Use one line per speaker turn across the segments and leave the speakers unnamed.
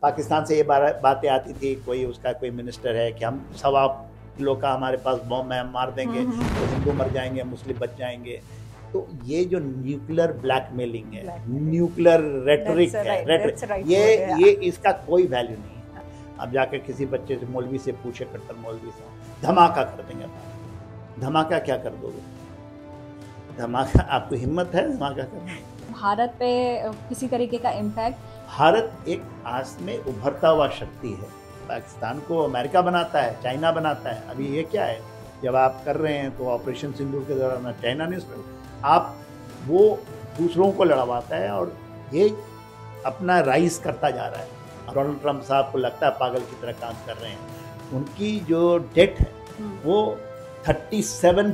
पाकिस्तान से ये बातें आती थी, कोई उसका कोई मिनिस्टर है कि हम 1.25 किलो का हमारे पास बॉम्ब है, हम मार देंगे तो हिंदू मर जाएंगे, मुस्लिम बच जाएंगे। तो ये जो न्यूक्लियर ब्लैकमेलिंग है, न्यूक्लियर रेटरिक है, ये इसका कोई वैल्यू नहीं है। अब जाकर किसी बच्चे से, मौलवी से पूछे, कट्टर मौलवी से, धमाका कर देंगे। धमाका क्या कर दोगे? धमाका, आपको हिम्मत है धमाका करने?
भारत पे किसी तरीके का इम्पैक्ट?
भारत एक आज में उभरता हुआ शक्ति है। पाकिस्तान को अमेरिका बनाता है, चाइना बनाता है। अभी ये क्या है, जब आप कर रहे हैं तो ऑपरेशन सिंदूर के दौरान चाइना ने, आप वो दूसरों को लड़वाता है और ये अपना राइज करता जा रहा है। डोनाल्ड ट्रंप साहब को लगता है पागल की तरह काम कर रहे हैं। उनकी जो डेट है वो 37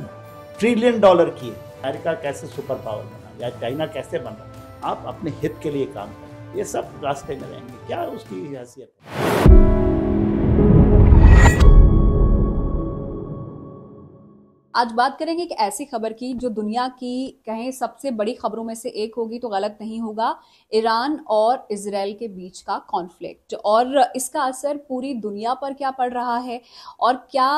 ट्रिलियन डॉलर की है। अमेरिका कैसे सुपर पावर बना या चाइना कैसे बन रहा, आप अपने हित के लिए काम करें, ये सब रास्ते में रहेंगे। क्या उसकी हैसियत है?
आज बात करेंगे एक ऐसी खबर की जो दुनिया की कहें सबसे बड़ी खबरों में से एक होगी तो गलत नहीं होगा। ईरान और इजराइल के बीच का कॉन्फ्लिक्ट और इसका असर पूरी दुनिया पर क्या पड़ रहा है और क्या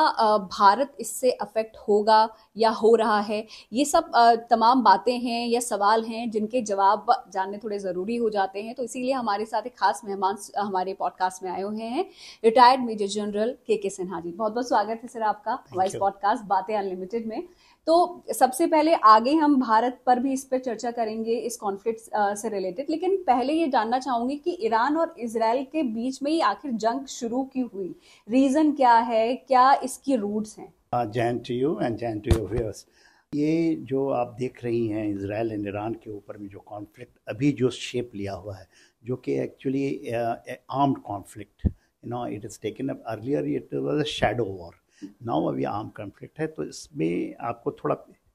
भारत इससे अफेक्ट होगा या हो रहा है। ये सब तमाम बातें हैं या सवाल हैं जिनके जवाब जानने थोड़े ज़रूरी हो जाते हैं। तो इसीलिए हमारे साथ एक खास मेहमान हमारे पॉडकास्ट में आए हुए हैं, रिटायर्ड मेजर जनरल के सिन्हा जी। बहुत बहुत स्वागत है सर आपका हमारे पॉडकास्ट बातें अनलिमिटेड में। तो सबसे पहले आगे हम भारत पर भी इस पर चर्चा करेंगे, इस कॉन्फ्लिक्ट से रिलेटेड, लेकिन पहले ये जानना चाहूंगी कि ईरान और इजराइल के बीच में ये आखिर जंग शुरू क्यों हुई, रीजन क्या है, क्या इसकी रूट्स हैं?
जैन टू यू एंड जैन टू योर व्यूअर्स। ये जो आप देख रही हैं इजराइल एंड ईरान के ऊपर में जो कॉन्फ्लिक्ट अभी जो शेप लिया हुआ है, जो कि actually armed conflict, it is taken up earlier, it was a shadow war, now अभी आर्म कॉन्फ्लिक्ट है। तो इसमें आपको थोड़ा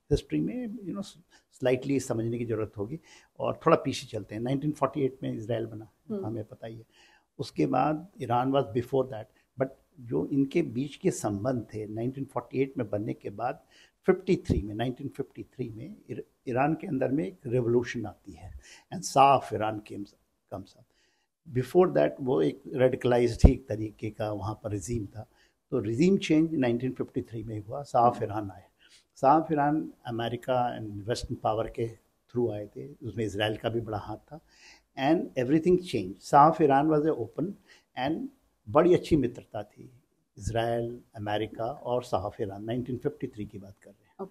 हिस्ट्री में स्लाइटली समझने की ज़रूरत होगी और थोड़ा पीछे चलते हैं। 1948 में इजराइल बना, हमें पता ही है। उसके बाद Iran was before that, but जो इनके बीच के संबंध थे 1948 में बनने के बाद 1953 में ईरान के अंदर में एक रेवोल्यूशन आती है एंड साफ Iran comes up. Before that वो एक रेडिकलाइज्ड ही एक तरीके का वहाँ पर रिजीम था। तो रिजीम चेंज 1953 में हुआ, साफ ईरान आए। साफ Iran America and western power के थ्रू आए थे, उसमें इजराइल का भी बड़ा हाथ था एंड एवरीथिंग चेंज। साफ Iran was a open and बड़ी अच्छी मित्रता थी इजराइल, अमेरिका और साफ ईरान। 1953 की बात कर रहे हैं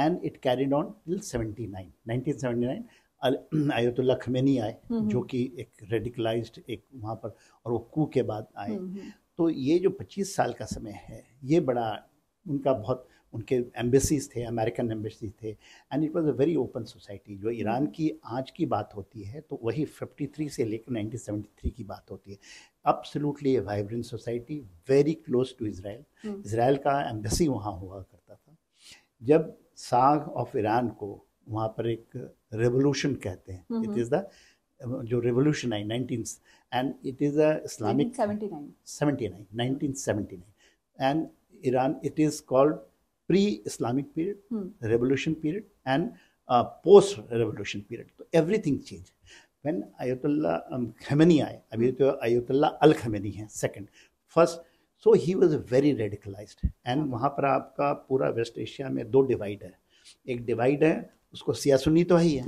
and it carried on till 1979। अयतुल्ला Khamenei आए जो कि एक रेडिकलाइज्ड एक वहाँ पर, और वो कू के बाद आए। तो ये जो 25 साल का समय है, ये बड़ा उनका बहुत, उनके एम्बेसीज थे, अमेरिकन एम्बेसीज थे and it was a very open society. जो ईरान की आज की बात होती है तो वही 53 से लेकर 1973 की बात होती है। Absolutely vibrant society, very close to Israel. Israel का एम्बेसी वहाँ हुआ करता था। जब शाह ऑफ ईरान को वहाँ पर एक रेवोल्यूशन कहते हैं, इट इज़ द जो revolution I 19 and it is a Islamic 1979 and Iran, it is called pre Islamic period, revolution period and post revolution period. तो everything change when Ayatollah Khamenei आए। अभी तो अयतुल्ला अल खमेनी है second, first. So he was very radicalised and वहाँ पर आपका पूरा waste Asia में दो डिवाइड है। एक डिवाइड है, उसको शिया सुन्नी तो ही है,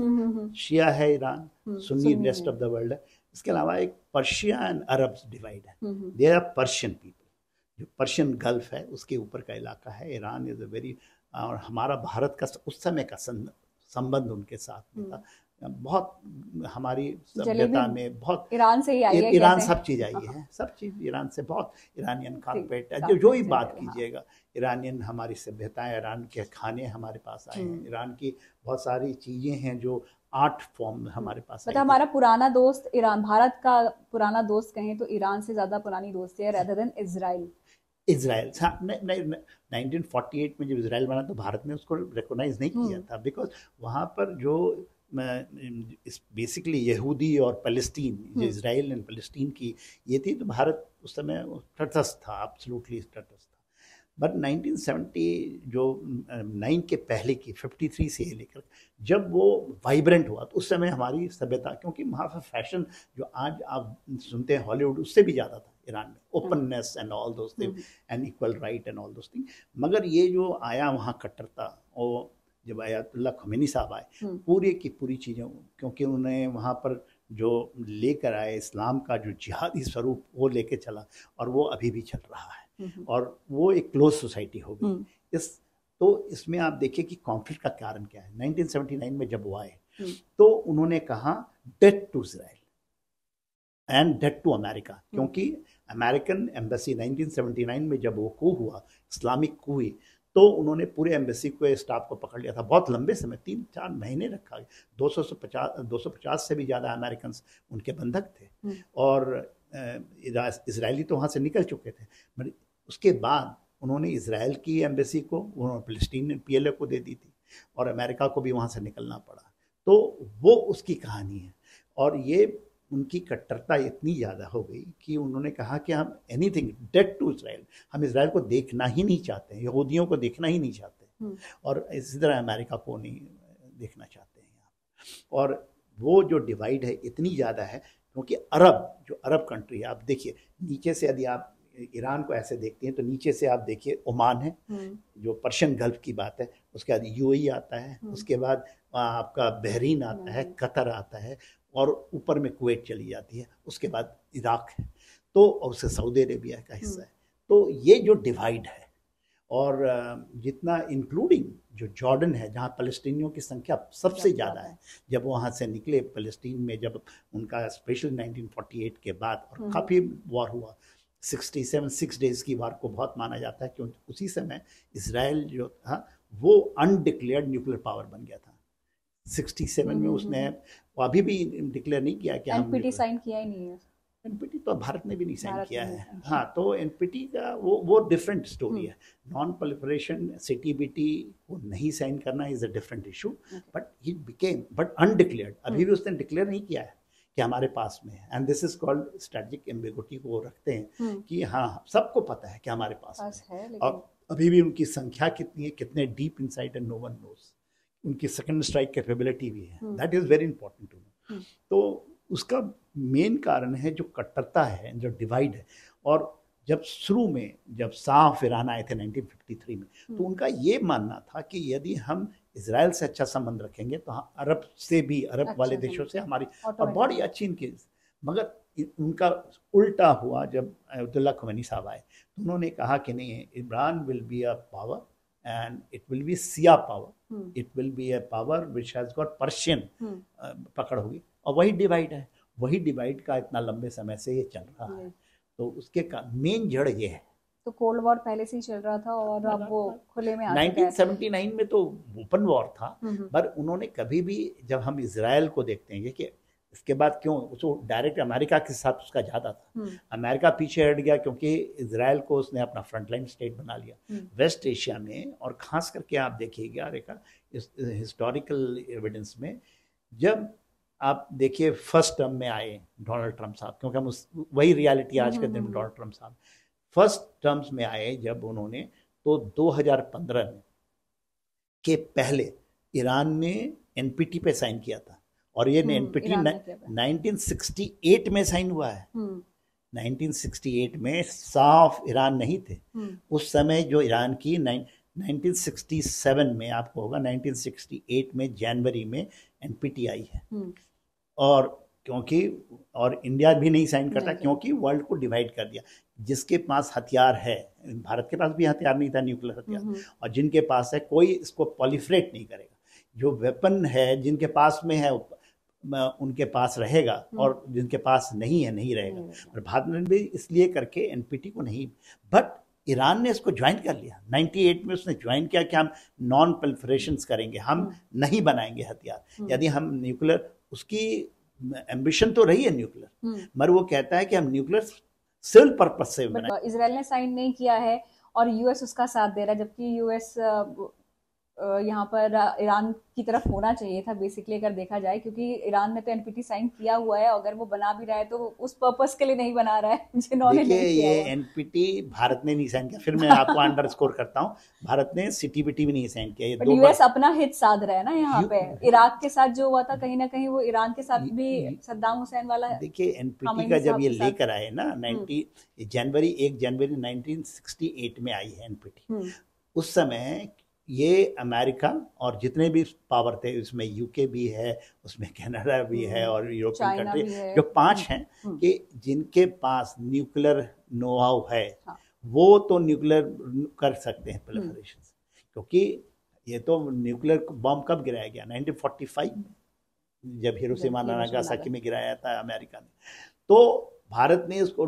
शिया है Iran, Sunni rest of the world है। इसके अलावा एक पर्शिया एंड अरब्स डिवाइड है। दे आर पर्शियन पीपल, जो पर्शियन गल्फ है उसके ऊपर का इलाका है। ईरान इज़ अ वेरी, और हमारा भारत का उस समय का संबंध उनके साथ में था बहुत। हमारी सभ्यता में बहुत
ईरान से ही आई है,
ईरान सब चीज़ आई है, सब चीज़ ईरान से बहुत। ईरानियन कारपेट, जो ही बात कीजिएगा, ईरानियन हमारी सभ्यताएं, ईरान के खाने हमारे पास आए हैं, ईरान की बहुत सारी चीज़ें हैं जो आर्ट फॉर्म हमारे पास।
मतलब हमारा पुराना दोस्त ईरान, भारत का पुराना दोस्त कहें तो ईरान से ज़्यादा पुरानी दोस्ती है रेदर देन इजराइल।
1948 में जब इजराइल बना तो भारत ने उसको रिकॉग्नाइज नहीं किया था, बिकॉज वहाँ पर जो बेसिकली यहूदी और फ़लस्तीन, जो इजराइल एंड फ़लस्तीन की ये थी, तो भारत उस समय तटस्थ था, एब्सोल्युटली तटस्थ था। बट 1970 जो 9 के पहले की 53 से लेकर जब वो वाइब्रेंट हुआ, तो उस समय हमारी सभ्यता, क्योंकि वहाँ पर फैशन जो आज आप सुनते हैं हॉलीवुड, उससे भी ज़्यादा था ईरान में, openness and all those thing and equal right and all those thing. मगर ये जो आया वहाँ कट्टरता, और जब आयतुल्लाह ख़ुमैनी साहब आए, पूरी की पूरी चीज़ें, क्योंकि उन्होंने वहाँ पर जो लेकर आए इस्लाम का जो जिहादी स्वरूप, वो लेके चला, और वो अभी भी चल रहा है, और वो एक क्लोज सोसाइटी हो गई। तो इसमें आप देखिए कि कॉन्फ्लिक्ट का कारण क्या है। 1979 में जब वो आए, तो उन्होंने कहा death to Israel and death to America, क्योंकि अमेरिकन एम्बेसी 1979 में जब वो कू हुआ, इस्लामिक कू हुई, तो उन्होंने पूरे एम्बेसी को, स्टाफ को पकड़ लिया था बहुत लंबे समय, 3-4 महीने रखा। 250 से भी ज़्यादा अमेरिकन उनके बंधक थे, और इजरायली तो वहाँ से निकल चुके थे। मगर उसके बाद उन्होंने इजराइल की एम्बेसी को, उन्होंने फ़लस्तीन PLO को दे दी थी, और अमेरिका को भी वहाँ से निकलना पड़ा। तो वो उसकी कहानी है। और ये उनकी कट्टरता इतनी ज़्यादा हो गई कि उन्होंने कहा कि हम एनीथिंग डेड टू इजराइल, हम इजराइल को देखना ही नहीं चाहते हैं, यहूदियों को देखना ही नहीं चाहते, और इसी तरह अमेरिका को नहीं देखना चाहते हैं यहाँ। और वो जो डिवाइड है इतनी ज़्यादा है, क्योंकि जो अरब कंट्री है, आप देखिए नीचे से, यदि आप ईरान को ऐसे देखते हैं तो नीचे से आप देखिए ओमान है, जो पर्शियन गल्फ की बात है, उसके बाद UAE आता है, उसके बाद आपका बहरीन आता है, कतर आता है, और ऊपर में कुवैत चली जाती है, उसके बाद इराक है, तो और उससे सऊदी अरेबिया का हिस्सा है। तो ये जो डिवाइड है, और जितना इंक्लूडिंग जो जॉर्डन है, जहाँ फ़लस्तीनियों की संख्या सबसे ज़्यादा है, जब वहाँ से निकले फ़लस्तीन में, जब उनका स्पेशल 1948 के बाद, और काफ़ी वॉर हुआ, 6 डेज़ की वार को बहुत माना जाता है, क्योंकि उसी समय इसराइल जो था वो अनडिक्लेयर्ड न्यूक्लियर पावर बन गया था। 67 में उसने, वो अभी भी डिक्लेयर नहीं किया कि
NPT साइन किया ही नहीं है।
NPT तो भारत ने भी नहीं साइन किया है। हाँ, तो NPT का वो डिफरेंट स्टोरी है। नॉन प्रोलिफरेशन, CTBT को नहीं साइन करना is a different issue, but he became but undeclared, अभी भी उसने डिक्लेयर नहीं किया है कि हमारे पास में है, and this is called strategic ambiguity को वो रखते हैं कि हाँ, सबको पता है कि हमारे पास है, और अभी भी उनकी संख्या कितनी है, कितने deep inside and no one knows, उनकी सेकंड स्ट्राइक कैपेबिलिटी भी है, that is very important to know. तो उसका मेन कारण है जो कट्टरता है, जो डिवाइड है। और जब शुरू में जब साफ ईरान आए थे 1953 में, तो उनका ये मानना था कि यदि हम इजराइल से अच्छा संबंध रखेंगे तो अरब से भी, अरब वाले देशों से हमारी और बड़ी अच्छी इनकी, मगर उनका उल्टा हुआ। जब आयतुल्लाह ख़ुमैनी साहब आए तो उन्होंने कहा कि नहीं, Iran will be a power and it will be Shia power, it will be a power which has got Persian पकड़ होगी, और वही डिवाइड है, वही डिवाइड का इतना लंबे समय से ये चल रहा है। तो उसके का मेन जड़ ये है।
तो कोल्ड वॉर पहले से ही चल रहा था, और अब वो खुले में आ चुका है।
1979 में तो ओपन वॉर था, पर उन्होंने कभी भी, जब हम इजराइल को देखते हैं कि इसके बाद क्यों उसको डायरेक्ट अमेरिका के साथ उसका ज़्यादा था, अमेरिका पीछे हट गया क्योंकि इजराइल को उसने अपना फ्रंटलाइन स्टेट बना लिया वेस्ट एशिया में। और ख़ास करके आप देखिएगा रेखा, इस हिस्टोरिकल एविडेंस में, जब आप देखिए फर्स्ट टर्म में आए डोनाल्ड ट्रंप साहब, क्योंकि हम वही रियलिटी आज के दिन में, डोनाल्ड ट्रंप साहब फर्स्ट टर्म्स में आए जब उन्होंने, तो 2015 के पहले ईरान ने NPT पे साइन किया था, और ये NPT 1968 में साइन हुआ है। 1968 में साफ ईरान नहीं थे उस समय, जो ईरान की 1967 में, आपको होगा 1968 में जनवरी में NPT आई है। और क्योंकि, और इंडिया भी नहीं साइन करता क्योंकि वर्ल्ड को डिवाइड कर दिया। जिसके पास हथियार है, भारत के पास भी हथियार नहीं था, न्यूक्लियर हथियार, और जिनके पास है कोई इसको पॉलिफरेट नहीं करेगा। जो वेपन है जिनके पास में है उनके पास रहेगा, और जिनके पास नहीं है नहीं रहेगा। और भारत ने भी इसलिए करके NPT को नहीं, बट ईरान ने इसको ज्वाइन कर लिया 98 में। उसने ज्वाइन किया कि हम नॉन प्रोलिफरेशंस करेंगे, हम नहीं बनाएंगे हथियार। यदि हम न्यूक्लियर, उसकी एम्बिशन तो रही है न्यूक्लियर, मगर वो कहता है कि हम न्यूक्लियर सिविल पर्पस से बनाएंगे।
इजराइल ने साइन नहीं किया है और US उसका साथ दे रहा है, जबकि US यहाँ पर ईरान की तरफ होना चाहिए था बेसिकली, अगर देखा जाए, क्योंकि ईरान ने तो एनपीटी साइन किया हुआ है, अगर वो बना भी रहा है तो उस पर्पस के लिए नहीं बना रहा है जिन्होंने
देखिए
नहीं किया
ये
हुआ।
एनपीटी भारत ने नहीं साइन किया, फिर मैं आपको अंडरस्कोर करता हूँ, भारत ने सीटीबीटी भी नहीं साइन किया, ये
बट
दो
यूएस
बार।
अपना हित साध रहा है ना यहाँ पे। इराक के साथ जो हुआ था कहीं ना कहीं वो ईरान के साथ भी सद्दाम हुसैन वाला
देखिए एनपीटी
खामैनी
का जब
साहब
ये
के साथ।
लेकर आए ना 1 जनवरी 1968 में आई है एनपीटी। उस समय ये अमेरिका और जितने भी पावर थे, उसमें यूके भी है, उसमें कनाडा भी है और यूरोपियन
चाइना
कंट्री,
भी है।
जो 5 हैं कि जिनके पास न्यूक्लियर नो हाउ है,
हाँ।
वो तो न्यूक्लियर कर सकते हैं प्रोलिफरेशन, क्योंकि ये तो न्यूक्लियर बॉम्ब कब गिराया गया 1945 में, जब हिरोशिमा नागासाकी में गिराया था अमेरिका ने। तो भारत ने उसको,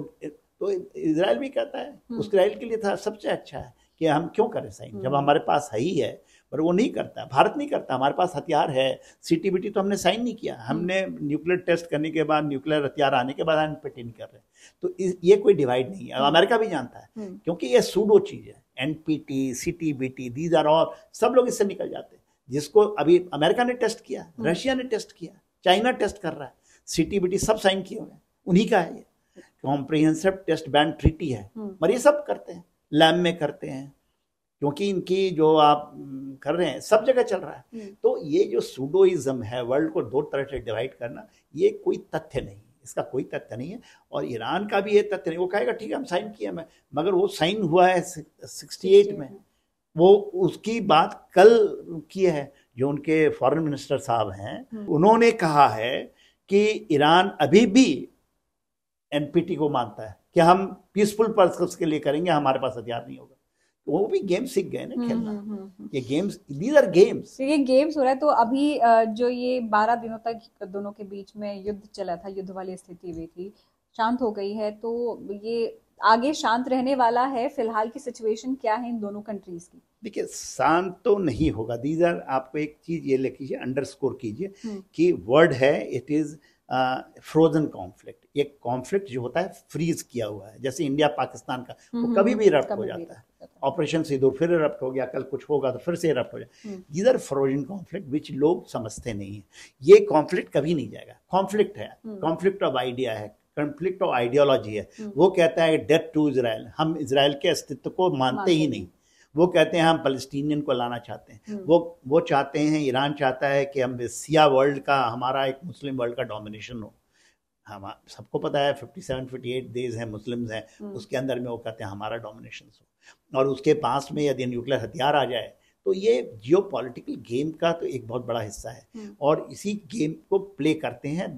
तो इजराइल भी कहता है उस इजराइल के लिए था सबसे अच्छा है कि हम क्यों करें साइन, जब हमारे पास है ही है, पर वो नहीं करता, भारत नहीं करता, हमारे पास हथियार है। सीटीबीटी तो हमने साइन नहीं किया, हमने न्यूक्लियर टेस्ट करने के बाद, न्यूक्लियर हथियार आने के बाद एनपीटी नहीं कर रहे। तो ये कोई डिवाइड नहीं है, अमेरिका भी जानता है, क्योंकि ये सूडो चीज है, NPT CTBT these are all, सब लोग इससे निकल जाते हैं। जिसको अभी अमेरिका ने टेस्ट किया, रशिया ने टेस्ट किया, चाइना टेस्ट कर रहा है, सीटीबीटी सब साइन किए हुए हैं, उन्हीं का है ये कॉम्प्रिहेंसिव टेस्ट बैन ट्रीटी है, पर ये सब करते हैं, लैब में करते हैं, क्योंकि इनकी जो आप कर रहे हैं सब जगह चल रहा है। तो ये जो सूडोइज्म है, वर्ल्ड को दो तरह से डिवाइड करना, ये कोई तथ्य नहीं, इसका कोई तथ्य नहीं है। और ईरान का भी ये तथ्य नहीं, वो कहेगा ठीक है हम साइन किया, मैं, मगर वो साइन हुआ है 68 में, वो उसकी बात कल की है। जो उनके फॉरेन मिनिस्टर साहब हैं, उन्होंने कहा है कि ईरान अभी भी एनपीटी को मानता है कि हम पीसफुल पर्पस के लिए करेंगे, हमारे पास हथियार नहीं होगा। वो भी गेम सीख गए ना खेलना, ये गेम्स, दीज आर गेम्स,
ये गेम्स हो रहा है। तो अभी जो ये 12 दिनों तक दोनों के बीच में युद्ध चला था, युद्ध वाली स्थिति हुई थी, शांत हो गई है, तो ये आगे शांत रहने वाला है? फिलहाल की सिचुएशन क्या है इन दोनों कंट्रीज की?
देखिए शांत तो नहीं होगा, दीज आर, आपको एक चीज ये लिखिए, अंडरस्कोर कीजिए कि वर्ड है, इट इज फ्रोजन कॉन्फ्लिक्ट। ये कॉन्फ्लिक्ट जो होता है फ्रीज किया हुआ है, जैसे इंडिया पाकिस्तान का, वो कभी भी इरप्ट हो जाता है, ऑपरेशन सिंदूर फिर इरप्ट हो गया, कल कुछ होगा तो फिर से इरप्ट हो जाए। दीज आर फ्रोजन कॉन्फ्लिक्ट विच लोग समझते नहीं है। ये कॉन्फ्लिक्ट कभी नहीं जाएगा, कॉन्फ्लिक्ट है, कॉन्फ्लिक्ट ऑफ आइडिया है, कॉन्फ्लिक्ट ऑफ आइडियोलॉजी है। वो कहता है डेथ टू इजराइल, हम इजराइल के अस्तित्व को मानते ही नहीं। वो कहते हैं हम पैलेस्टीनियन को लाना चाहते हैं, वो चाहते हैं, ईरान चाहता है कि हम सिया वर्ल्ड का, हमारा एक मुस्लिम वर्ल्ड का डोमिनेशन हो। हम सबको पता है 57-58 देश हैं, मुस्लिम्स हैं, उसके अंदर में वो कहते हैं हमारा डोमिनेशन हो, और उसके पास में यदि न्यूक्लियर हथियार आ जाए तो ये जियो पॉलिटिकल गेम का तो एक बहुत बड़ा हिस्सा है, और इसी गेम को प्ले करते हैं,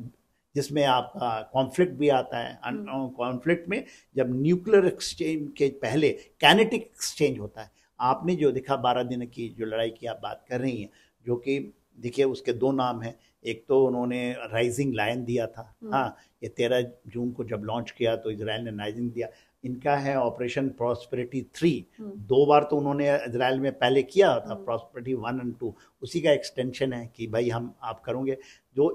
जिसमें आपका कॉन्फ्लिक्ट भी आता है। कॉन्फ्लिक्ट में जब न्यूक्लियर एक्सचेंज के पहले काइनेटिक एक्सचेंज होता है। आपने जो देखा 12 दिन की जो लड़ाई की आप बात कर रही हैं, जो कि देखिए उसके दो नाम हैं, एक तो उन्होंने राइजिंग लायन दिया था, हाँ, ये 13 जून को जब लॉन्च किया तो इजराइल ने राइजिंग दिया। इनका है ऑपरेशन प्रॉस्पेरिटी 3, 2 बार तो उन्होंने इजराइल में पहले किया था, प्रॉस्पेरिटी 1 और 2, उसी का एक्सटेंशन है कि भाई हम आप करोगे।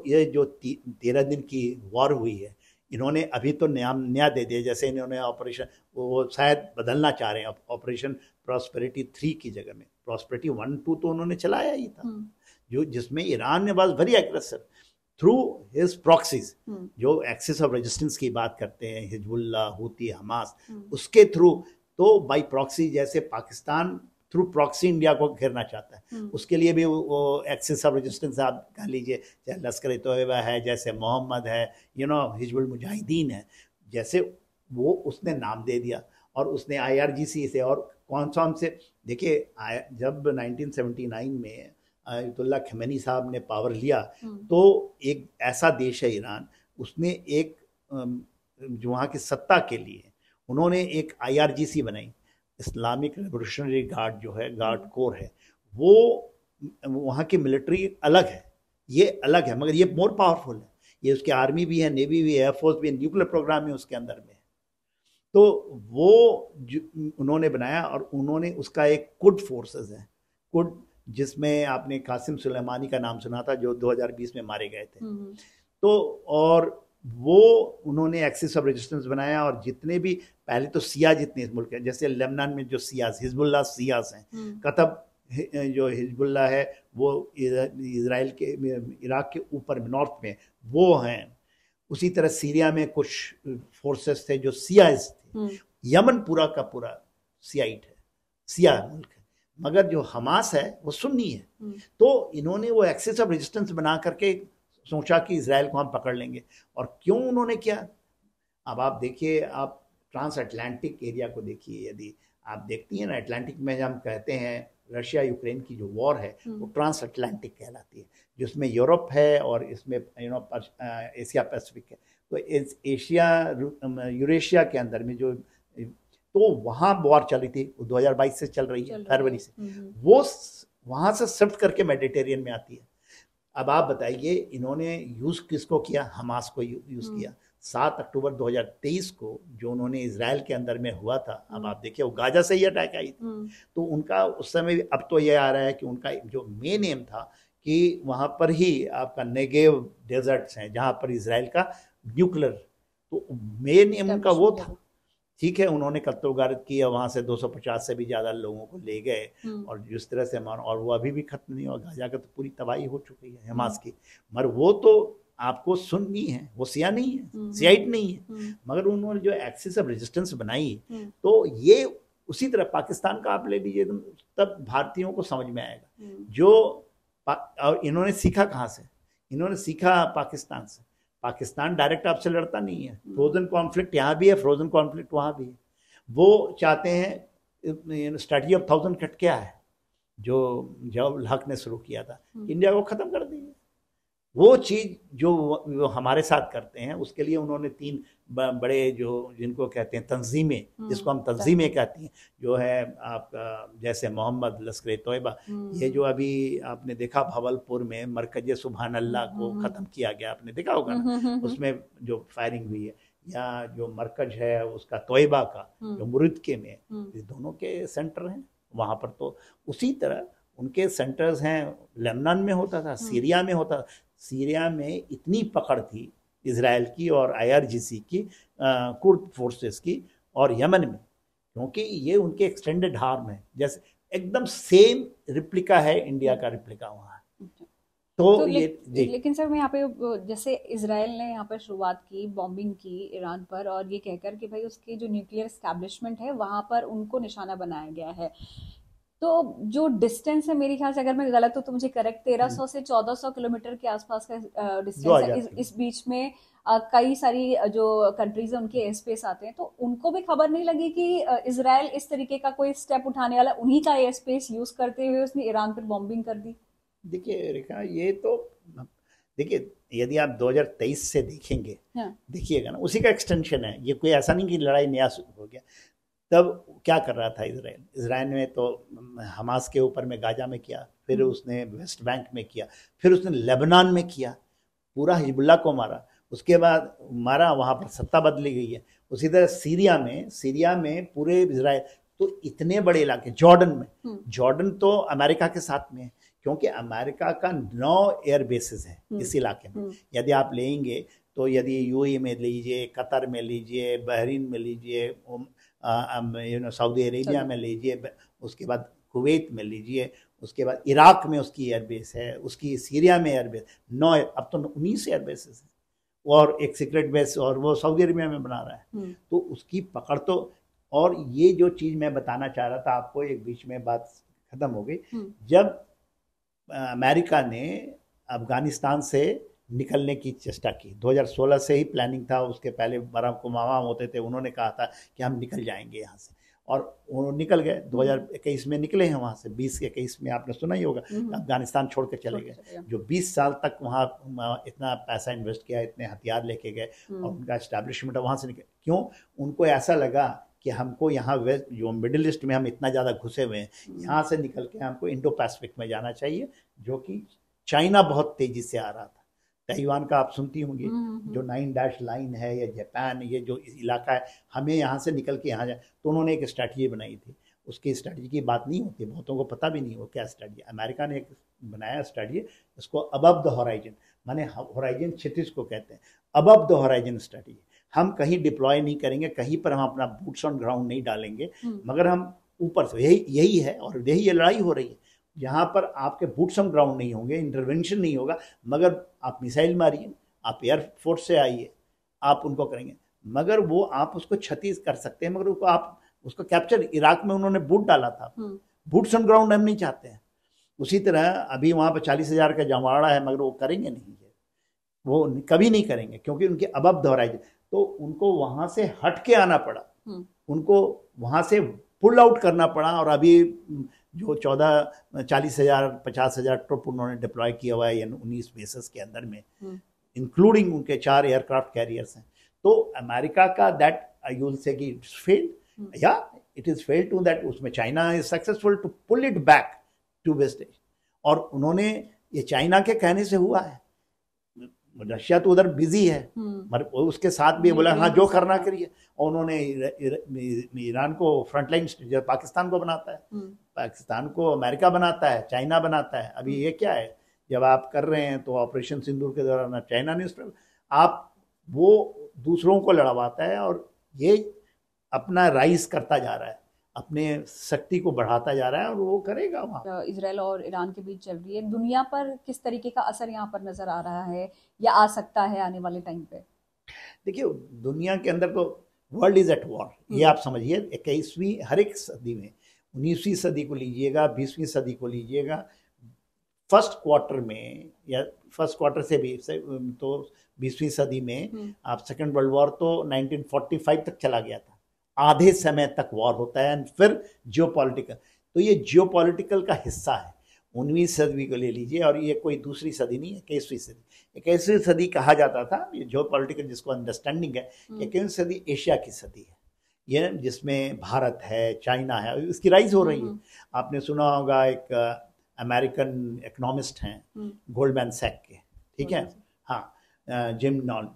ये जो 13 दिन की वॉर हुई है, इन्होंने अभी तो नया दे दिया, जैसे इन्होंने ऑपरेशन, वो शायद बदलना चाह रहे हैं, ऑपरेशन प्रॉस्पेरिटी 3 की जगह में प्रॉस्पेरिटी 1-2 तो उन्होंने चलाया ही था, जो जिसमें ईरान ने was very aggressive through his proxies, जो एक्सिस ऑफ रेजिस्टेंस की बात करते हैं, हिजबुल्लाह, हूती, हमास, उसके थ्रू, तो बाई प्रॉक्सी, जैसे पाकिस्तान थ्रू प्रॉक्सी इंडिया को घेरना चाहता है, उसके लिए भी वो एक्सिस ऑफ रेजिस्टेंस आप कह लीजिए, चाहे लश्कर तोयबा है, जैसे मोहम्मद है, हिजबुल मुजाहिदीन है, जैसे वो उसने नाम दे दिया, और उसने IRGC से और कौन से, देखिए जब 1979 में अयतुल्लाह खमेनी साहब ने पावर लिया, तो एक ऐसा देश है ईरान, उसने एक जो वहाँ की सत्ता के लिए उन्होंने एक IRGC बनाई, इस्लामिक रेवोल्यूशनरी गार्ड जो है, गार्ड कोर है, वो वहाँ की मिलिट्री अलग है, ये अलग है, मगर ये मोर पावरफुल है, ये उसकी आर्मी भी है, नेवी भी है, एयरफोर्स भी है, न्यूक्लियर प्रोग्राम में उसके अंदर में। तो वो उन्होंने बनाया, और उन्होंने उसका एक कुड फोर्सेस है, कुड, जिसमें आपने कासिम सुलेमानी का नाम सुना था, जो 2020 में मारे गए थे। तो और वो उन्होंने एक्सिस ऑफ रेजिस्टेंस बनाया, और जितने भी पहले तो सिया, जितने मुल्क हैं, जैसे लेबनान में जो सियास, हिजबुल्लाह सियास हैं, कतब जो हिजबुल्लाह है वो इजराइल के इराक के ऊपर नॉर्थ में वो हैं। उसी तरह सीरिया में कुछ फोर्सेस थे जो सियाइज थे। यमन पूरा का पूरा सियाइट है, सिया मुल्क है, मगर जो हमास है वो सुन्नी है। तो इन्होंने वो एक्सेस ऑफ रेजिस्टेंस बना करके सोचा कि इजराइल को हम पकड़ लेंगे। और क्यों उन्होंने किया, अब आप देखिए, आप ट्रांस अटलांटिक एरिया को देखिए। यदि आप देखती हैं ना, अटलांटिक में हम कहते हैं रशिया यूक्रेन की जो वॉर है वो ट्रांस अटलांटिक कहलाती है, जिसमें यूरोप है और इसमें एशिया पैसिफिक है। तो एशिया यूरेशिया के अंदर में जो, तो वहाँ वॉर चल रही थी, 2022 से चल रही है, फरवरी से। वो वहाँ से शिफ्ट करके मेडिटेरियन में आती है। अब आप बताइए, इन्होंने यूज़ किसको किया? हमास को यूज़ किया। 7 अक्टूबर 2023 को जो उन्होंने इजराइल के अंदर में हुआ था, अब आप देखिए वो गाजा से ही अटैक आई थी। तो उनका उस समय, अब तो ये आ रहा है कि उनका जो मेन एम था कि वहाँ पर ही आपका नेगेव डेजर्ट्स हैं जहाँ पर इजराइल का न्यूक्लियर, तो मेन एम उनका वो था। ठीक है, उन्होंने कत्ल-गारत किया, वहाँ से 250 से भी ज़्यादा लोगों को ले गए और जिस तरह से और वो अभी भी खत्म नहीं हुआ। गाजा का तो पूरी तबाही हो चुकी है हमास की, मगर वो तो आपको सुन्नी है, वो सिया नहीं है, सियाइट नहीं है। मगर उन्होंने जो एक्सिस ऑफ रेजिस्टेंस बनाई, तो ये उसी तरह पाकिस्तान का आप ले लीजिए, तब भारतीयों को समझ में आएगा जो और इन्होंने सीखा कहाँ से? इन्होंने सीखा पाकिस्तान से। पाकिस्तान डायरेक्ट आपसे लड़ता नहीं है, फ्रोजन कॉन्फ्लिक्ट यहाँ भी है, फ्रोजन कॉन्फ्लिक्ट वहाँ भी है। वो चाहते हैं, स्ट्रेटजी ऑफ 1000 कट क्या है जो जब हक ने शुरू किया था, इंडिया को ख़त्म कर दिया। वो चीज़ जो हमारे साथ करते हैं, उसके लिए उन्होंने 3 बड़े जो जिनको कहते हैं तंजीमें, जिसको हम तंजीमें कहती हैं, जो है आपका जैसे मोहम्मद लश्कर तोयबा, ये जो अभी आपने देखा भावलपुर में मरकज सुबहान अल्लाह को ख़त्म किया गया, आपने देखा होगा ना, उसमें जो फायरिंग हुई है, या जो मरकज है उसका तोयबा का जो मुरिदके में, ये दोनों के सेंटर हैं वहाँ पर। तो उसी तरह उनके सेंटर्स हैं, लेबनान में होता था, सीरिया में होता था। सीरिया में इतनी पकड़ थी इजराइल की और IRGC की, कुर्द फोर्सेस की, और यमन में, क्योंकि ये उनके एक्सटेंडेड आर्म है, जैसे एकदम सेम रिप्लिका है इंडिया का रिप्लिका वहाँ। तो ये
लेकिन सर मैं यहाँ पे, जैसे इजराइल ने यहाँ पर शुरुआत की बॉम्बिंग की ईरान पर, और ये कहकर कि भाई उसकी जो न्यूक्लियर एस्टैब्लिशमेंट है वहां पर उनको निशाना बनाया गया है। तो जो डिस्टेंस है, मेरे ख्याल से अगर मैं गलत हूँ तो मुझे करेक्ट, 1300 से 1400 किलोमीटर के आसपास का डिस्टेंस है। इस बीच में कई सारी जो कंट्रीज है उनके एयर स्पेस आते हैं, तो उनको भी खबर नहीं लगी कि इजराइल इस तरीके का कोई स्टेप उठाने वाला, उन्हीं का एयर स्पेस यूज करते हुए उसने ईरान पर बॉम्बिंग कर दी।
देखिए रेखा, ये तो देखिए, यदि आप 2023 से देखेंगे, देखिएगा ना, उसी का एक्सटेंशन है ये। कोई ऐसा नहीं कि लड़ाई नया शुरू हो गया। तब क्या कर रहा था इजराइल? इजराइल ने तो हमास के ऊपर में गाजा में किया, फिर उसने वेस्ट बैंक में किया, फिर उसने लेबनान में किया, पूरा हिजबुल्लाह को मारा, उसके बाद मारा, वहाँ पर सत्ता बदली गई है। उसी तरह सीरिया में पूरे इजराइल, तो इतने बड़े इलाके, जॉर्डन तो अमेरिका के साथ में है, क्योंकि अमेरिका का 9 एयर बेसिस है इस इलाके में। यदि आप लेंगे तो यदि UAE में लीजिए, कतर में लीजिए, बहरीन में लीजिए, सऊदी अरेबिया में लीजिए, उसके बाद कुवैत में लीजिए, उसके बाद इराक में उसकी एयरबेस है, उसकी सीरिया में एयरबेस 9, अब तो 19 एयरबेसेस है, और एक सीक्रेट बेस और वो सऊदी अरेबिया में बना रहा है। तो उसकी पकड़ तो, और ये जो चीज़ मैं बताना चाह रहा था आपको, एक बीच में बात खत्म हो गई, जब अमेरिका ने अफगानिस्तान से निकलने की चेष्टा की, 2016 से ही प्लानिंग था, उसके पहले बराक ओबामा होते थे, उन्होंने कहा था कि हम निकल जाएंगे यहाँ से, और वो निकल गए। 2021 में निकले हैं वहाँ से, 20-21 में आपने सुना ही होगा, अफगानिस्तान छोड़ के चले गए। जो 20 साल तक वहाँ इतना पैसा इन्वेस्ट किया, इतने हथियार लेके गए, और उनका एस्टैब्लिशमेंट वहाँ से निकले। क्यों? उनको ऐसा लगा कि हमको यहाँ वेस्ट, जो मिडिल ईस्ट में हम इतना ज़्यादा घुसे हुए हैं, यहाँ से निकल के हमको इंडो पैसिफिक में जाना चाहिए, जो कि चाइना बहुत तेज़ी से आ रहा था। ताइवान का आप सुनती होंगी, जो 9 डैश लाइन है, या जापान, ये जो इलाका है, हमें यहाँ से निकल के यहाँ जाए। तो उन्होंने एक स्ट्रैटेजी बनाई थी। उसकी स्ट्रैटेजी की बात नहीं होती, बहुतों को पता भी नहीं हो क्या स्ट्रैटेजी। अमेरिका ने एक बनाया स्ट्रैटेजी, इसको अबव द हॉराइजन, माने हॉराइजन क्षितिज को कहते हैं, अबव द हॉराइजन स्ट्रैटेजी। हम कहीं डिप्लॉय नहीं करेंगे, कहीं पर हम अपना बूट्स ऑन ग्राउंड नहीं डालेंगे, मगर हम ऊपर से, यही है, और यही ये लड़ाई हो रही है। जहाँ पर आपके बूट्स ऑन ग्राउंड नहीं होंगे, इंटरवेंशन नहीं होगा, मगर आप मिसाइल मारिए, आप एयरफोर्स से आइए, आप उनको करेंगे, मगर वो आप उसको क्षति कर सकते हैं, मगर उसको आप उसको कैप्चर, इराक में उन्होंने बूट डाला था, बूट्स ऑन ग्राउंड हम नहीं चाहते हैं। उसी तरह अभी वहाँ पर 40,000 का जमावड़ा है, मगर वो करेंगे नहीं, वो कभी नहीं करेंगे, क्योंकि उनकी अबब दोहराई, तो उनको वहाँ से हट के आना पड़ा, उनको वहाँ से पुल आउट करना पड़ा। और अभी जो 40,000 50,000 ट्रुप उन्होंने डिप्लॉय किया हुआ है 19 बेसेस के अंदर में, इंक्लूडिंग उनके 4 एयरक्राफ्ट कैरियर्स हैं, तो अमेरिका का दैट आई विल से कि इट्स फेल्ड, या it is failed to that, उसमें China is successful to pull it back to West Asia. और उन्होंने, ये चाइना के कहने से हुआ है, रशिया तो उधर बिजी है, मगर उसके साथ भी बोला हाँ जो करना करिए। और उन्होंने ईरान को फ्रंटलाइन, पाकिस्तान को बनाता है, पाकिस्तान को अमेरिका बनाता है, चाइना बनाता है। अभी ये क्या है, जब आप कर रहे हैं तो ऑपरेशन सिंदूर के दौरान चाइना ने आप वो दूसरों को लड़वाता है, और ये अपना राइज करता जा रहा है, अपने शक्ति को बढ़ाता जा रहा है, और वो करेगा। वहाँ
इजराइल और ईरान के बीच चल रही है, दुनिया पर किस तरीके का असर यहाँ पर नजर आ रहा है या आ सकता है आने वाले टाइम पे?
देखिए, दुनिया के अंदर तो वर्ल्ड इज एट वॉर, ये आप समझिए। 21वीं हर एक सदी में, 19वीं सदी को लीजिएगा, 20वीं सदी को लीजिएगा, फर्स्ट क्वार्टर में या फर्स्ट क्वार्टर से भी तो 20वीं सदी में आप सेकेंड वर्ल्ड वॉर तो 1945 तक चला गया था, आधे समय तक वॉर होता है, फिर जियोपॉलिटिकल, तो ये जियोपॉलिटिकल का हिस्सा है। 19वीं सदी को ले लीजिए, और ये कोई दूसरी सदी नहीं है, 21वीं सदी। 21वीं सदी कहा जाता था, ये जियोपॉलिटिकल जिसको अंडरस्टैंडिंग है, 21वीं सदी एशिया की सदी है, ये जिसमें भारत है, चाइना है, इसकी राइज हो रही है। आपने सुना होगा, एक अमेरिकन इकोनॉमिस्ट हैं गोल्डमैन सैक के, ठीक है, हाँ, जिम नॉन,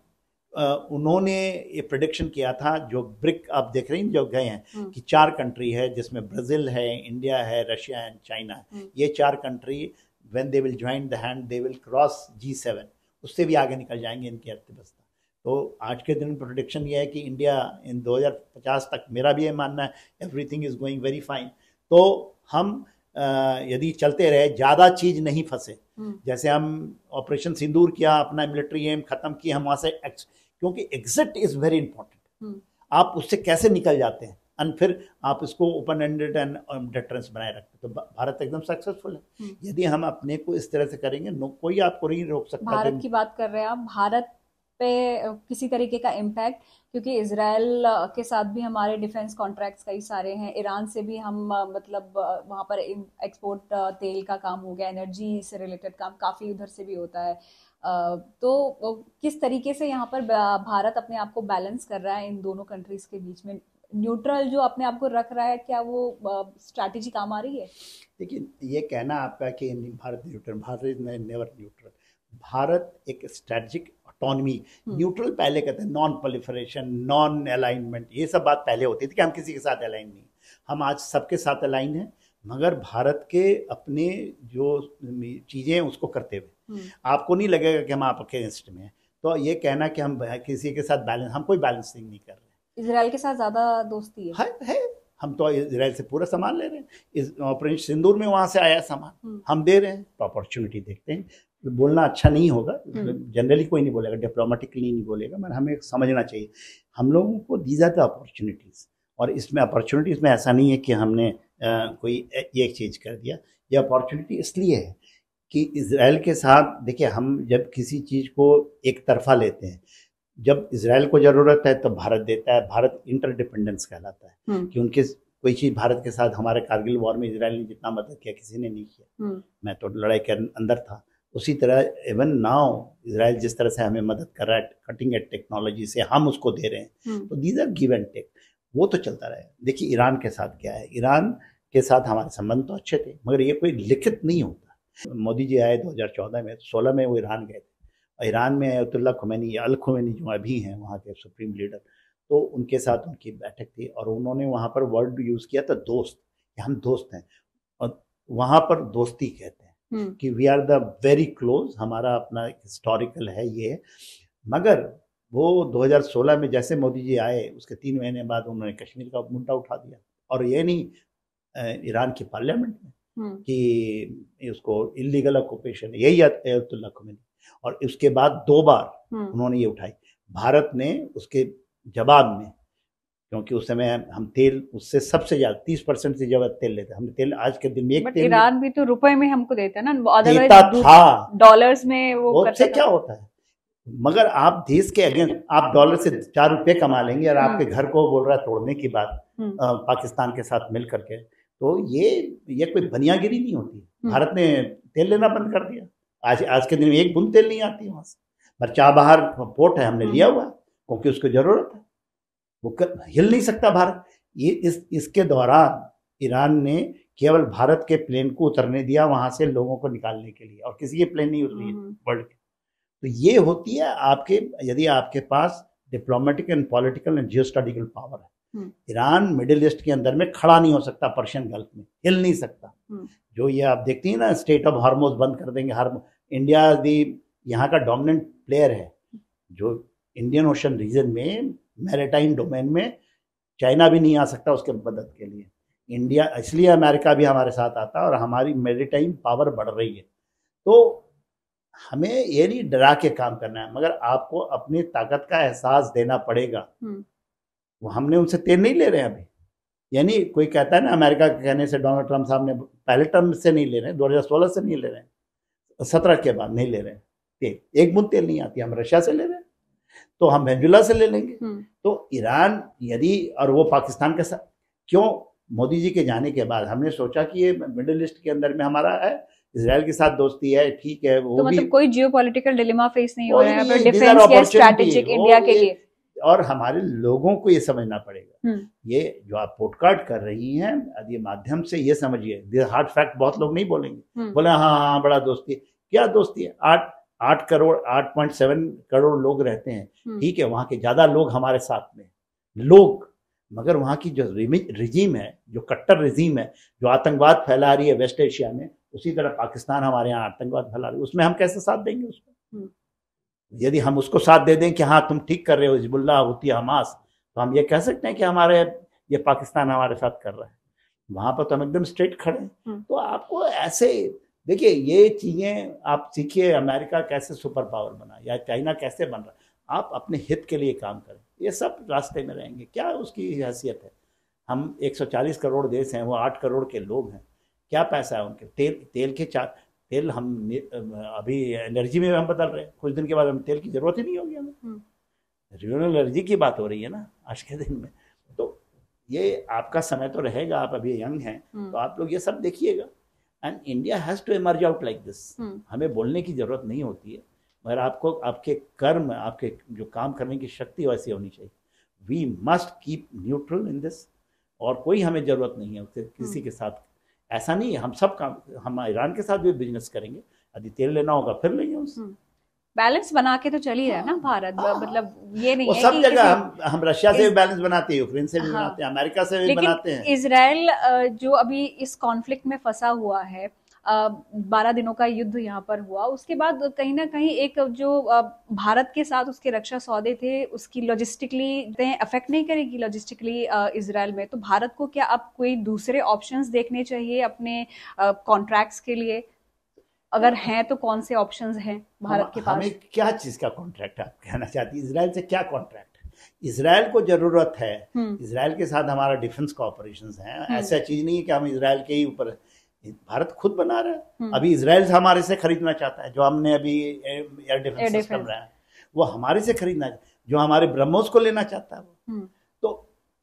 उन्होंने ये प्रेडिक्शन किया था, जो ब्रिक आप देख रहे हैं जो गए हैं, कि 4 कंट्री है, जिसमें ब्राज़ील है, इंडिया है, रशिया एंड चाइना है। ये 4 country when they will join the hand, they will cross G7, उससे भी आगे निकल जाएंगे इनकी अर्थव्यवस्था। तो आज के दिन प्रेडिक्शन ये है कि इंडिया इन 2050 तक, मेरा भी ये मानना है, everything is going very fine. तो हम यदि चलते रहे, ज़्यादा चीज़ नहीं फंसे, जैसे हम ऑपरेशन सिंदूर किया, अपना मिलिट्री एम खत्म किया, हम वहाँ से क्योंकि एग्जिट इज वेरी इंपॉर्टेंट, आप उससे कैसे निकल जाते हैं, और फिर आप इसको ओपन एंडेड एंड डिटरेंस बनाए रखते, तो भारत एकदम सक्सेसफुल है। यदि हम अपने को इस तरह से करेंगे, कोई आपको नहीं रोक सकता।
भारत की बात कर रहे हैं आप, भारत पे किसी तरीके का इम्पैक्ट, क्योंकि इजराइल के साथ भी हमारे डिफेंस कॉन्ट्रैक्ट्स कई सारे हैं, ईरान से भी हम मतलब वहाँ पर एक्सपोर्ट तेल का काम हो गया, एनर्जी से रिलेटेड काम काफ़ी उधर से भी होता है। तो किस तरीके से यहाँ पर भारत अपने आप को बैलेंस कर रहा है इन दोनों कंट्रीज के बीच में, न्यूट्रल जो अपने आप को रख रहा है, क्या वो स्ट्रैटेजी काम आ रही है?
देखिए, ये कहना आपका कि Bharat neutral, Bharat is never neutral. Bharat एक स्ट्रैटेजिक ऑटोनॉमी, न्यूट्रल पहले कहते हैं, नॉन प्रोलिफरेशन, नॉन अलाइनमेंट, ये सब बात पहले होती थी कि हम किसी के साथ अलाइन नहीं। हम आज सबके साथ अलाइन हैं, मगर भारत के अपने जो चीज़ें हैं उसको करते हुए आपको नहीं लगेगा कि हम आपके अगेंस्ट में हैं। तो ये कहना कि हम किसी के साथ बैलेंस, हम कोई बैलेंसिंग नहीं कर रहे।
इजराइल के साथ ज़्यादा दोस्ती है।
हम तो इजराइल से पूरा सामान ले रहे हैं, इस ऑपरेशन सिंदूर में वहाँ से आया सामान हम दे रहे हैं, तो अपॉर्चुनिटी देखते हैं। बोलना अच्छा नहीं होगा, जनरली कोई नहीं बोलेगा, डिप्लोमेटिकली नहीं बोलेगा, मगर हमें समझना चाहिए हम लोगों को दीज आर द अपॉर्चुनिटीज़। और इसमें अपॉर्चुनिटीज़ में ऐसा नहीं है कि हमने कोई एक चीज़ कर दिया, ये अपॉर्चुनिटी इसलिए है कि इजराइल के साथ, देखिए, हम जब किसी चीज़ को एक तरफा लेते हैं, जब इजराइल को ज़रूरत है तो भारत देता है, भारत इंटरडिपेंडेंस कहलाता है, कि उनके कोई चीज़ भारत के साथ, हमारे कारगिल वॉर में इजराइल ने जितना मदद किया किसी ने नहीं किया, मैं तो लड़ाई के अंदर था। उसी तरह इवन नाउ इजराइल जिस तरह से हमें मदद कर रहा है कटिंग एज टेक्नोलॉजी से, हम उसको दे रहे हैं, तो these are give and take, वो तो चलता रहे। देखिए, ईरान के साथ क्या है, ईरान के साथ हमारे संबंध तो अच्छे थे, मगर ये कोई लिखित नहीं होता। मोदी जी आए 2014 में, 16 में वो ईरान गए थे, ईरान में अयतुल्ला खुमैनी, अल खुमैनी जो अभी हैं वहाँ के सुप्रीम लीडर, तो उनके साथ उनकी बैठक थी, और उन्होंने वहाँ पर वर्ड यूज़ किया था दोस्त, कि हम दोस्त हैं, और वहाँ पर दोस्ती कहते हैं कि we are the very close, हमारा अपना हिस्टोरिकल है ये। मगर वो 2016 में जैसे मोदी जी आए, उसके 3 महीने बाद उन्होंने कश्मीर का मुद्दा उठा दिया, और ये नहीं, ईरान की पार्लियामेंट में कि उसको इलीगल ऑक्यूपेशन, यही अयतुल्ला खोमेनी। और उसके बाद 2 बार उन्होंने ये उठाई। भारत ने उसके जवाब में, क्योंकि उस समय हम तेल उससे सबसे ज्यादा 30% से ज्यादा तेल लेते, हमने तेल आज के दिन में एक तेल
ईरान भी तो रुपए में हमको देता है ना,
देता था,
डॉलर्स में वो
उससे क्या होता है। मगर आप देश के अगेंस्ट, आप डॉलर से 4 रुपए कमा लेंगे और आपके घर को बोल रहा है तोड़ने की बात पाकिस्तान के साथ मिल करके, तो ये कोई बनियागिरी नहीं होती। भारत ने तेल लेना बंद कर दिया, आज के दिन में एक बूंद तेल नहीं आती वहां से। पर चाबहार पोर्ट है, हमने लिया हुआ क्योंकि उसको जरूरत है, वो हिल नहीं सकता भारत। ये इसके दौरान ईरान ने केवल भारत के प्लेन को उतरने दिया वहां से लोगों को निकालने के लिए, और किसी के प्लेन नहीं उतरी वर्ल्ड के। तो ये होती है आपके, यदि आपके पास diplomatic and political and geostatical power है। ईरान मिडिल ईस्ट के अंदर में खड़ा नहीं हो सकता, पर्शियन गल्फ में हिल नहीं सकता। जो ये आप देखती हैं ना, स्टेट ऑफ हार्मोज बंद कर देंगे, इंडिया दी यहाँ का डोमिनेंट प्लेयर है। जो इंडियन ओशन रीजन में मैरिटाइम डोमेन में चाइना भी नहीं आ सकता उसके मदद के लिए। इंडिया, इसलिए अमेरिका भी हमारे साथ आता है और हमारी मैरिटाइम पावर बढ़ रही है। तो हमें ये नहीं डरा के काम करना है, मगर आपको अपनी ताकत का एहसास देना पड़ेगा। वो हमने उनसे तेल नहीं ले रहे हैं अभी, यानी कोई कहता है ना अमेरिका के कहने से, डोनाल्ड ट्रंप साहब ने पहले टर्म से नहीं ले रहे हैं, 2016 से नहीं ले रहे हैं, 17 के बाद नहीं ले रहे हैं तेल, एक बूंद तेल नहीं आती। हम रशिया से ले रहे हैं, तो हम वेनेजुएला से ले लेंगे। तो ईरान यदि, और वो पाकिस्तान के साथ क्यों, मोदी जी के जाने के बाद हमने सोचा कि ये मिडिल ईस्ट के अंदर में हमारा है, इजराइल के साथ दोस्ती है, ठीक है, वो
तो मतलब
भी
कोई जियोपॉलिटिकल डिलेमा फेस नहीं हो रहा है पर डिफेंस या स्ट्रैटेजिक इंडिया के लिए।
और हमारे लोगों को ये समझना पड़ेगा, ये जो आप पोडकास्ट कर रही हैं, ये माध्यम से ये समझिए, हार्ड फैक्ट बहुत लोग नहीं बोलेंगे, बोले हाँ हाँ बड़ा दोस्ती है। क्या दोस्ती है? 8 करोड़ 8.7 करोड़ लोग रहते हैं, ठीक है, वहां के ज्यादा लोग हमारे साथ में लोग, मगर वहां की जो रिजीम है, जो कट्टर रिजीम है, जो आतंकवाद फैला रही है वेस्ट एशिया में, उसी तरह पाकिस्तान हमारे यहाँ आतंकवाद फैला रही है, उसमें हम कैसे साथ देंगे उसको? यदि हम उसको साथ दे दें कि हाँ तुम ठीक कर रहे हो, हिजबुल्लाह, हुती, हमास, तो हम ये कह सकते हैं कि ये पाकिस्तान हमारे साथ कर रहा है। वहां पर तो हम एकदम स्ट्रेट खड़े हैं। तो आपको ऐसे देखिए, ये चीजें आप सीखिए, अमेरिका कैसे सुपर पावर बना या चाइना कैसे बन रहा है, आप अपने हित के लिए काम करें, ये सब रास्ते में रहेंगे। क्या उसकी हैसियत है? हम 140 करोड़ देश हैं, वो 8 करोड़ के लोग हैं, क्या पैसा है उनके? तेल के तेल हम अभी एनर्जी में हम बदल रहे हैं, कुछ दिन के बाद हमें तेल की जरूरत ही नहीं होगी। हमें रिन्यूएबल एनर्जी की बात हो रही है ना आज के दिन में। तो ये आपका समय तो रहेगा, आप अभी यंग हैं, तो आप लोग ये सब देखिएगा। And India has to emerge out like this. हमें बोलने की जरूरत नहीं होती है, मगर आपको आपके कर्म, आपके जो काम करने की शक्ति वैसी होनी चाहिए। We must keep neutral in this, और कोई हमें जरूरत नहीं है उससे किसी के साथ। ऐसा नहीं है, हम सब काम, हम ईरान के साथ भी बिजनेस करेंगे, यदि तेल लेना होगा फिर लेंगे उससे। बैलेंस
बना के तो चल ही रहा है ना भारत। मतलब ये नहीं है
सब जगह हम रशिया से भी बैलेंस बनाते हैं, यूक्रेन से भी बनाते हैं, अमेरिका से भी बनाते हैं।
इजराइल जो अभी इस कॉन्फ्लिक्ट में फंसा हुआ है, 12 दिनों का युद्ध यहाँ पर हुआ, उसके बाद कहीं ना कहीं एक जो भारत के साथ उसके रक्षा सौदे थे, उसकी लॉजिस्टिकली अफेक्ट नहीं करेगी लॉजिस्टिकली इजराइल में? तो भारत को क्या अब कोई दूसरे ऑप्शंस देखने चाहिए अपने कॉन्ट्रैक्ट्स के लिए? अगर हैं तो कौन से ऑप्शंस हैं भारत के पास?
हमें क्या चीज का कॉन्ट्रैक्ट आप कहना चाहती है? इजराइल से क्या कॉन्ट्रैक्ट? इजराइल को जरूरत है, इजराइल के साथ हमारा डिफेंस कॉपरेशन है। ऐसा चीज नहीं है कि हम इजराइल के ही ऊपर, भारत खुद बना रहा है। अभी इजराइल हमारे से खरीदना चाहता है, जो हमने अभी एयर डिफेंस सिस्टम रहा है वो हमारे से खरीदना, जो हमारे ब्रह्मोस को लेना चाहता है वो। तो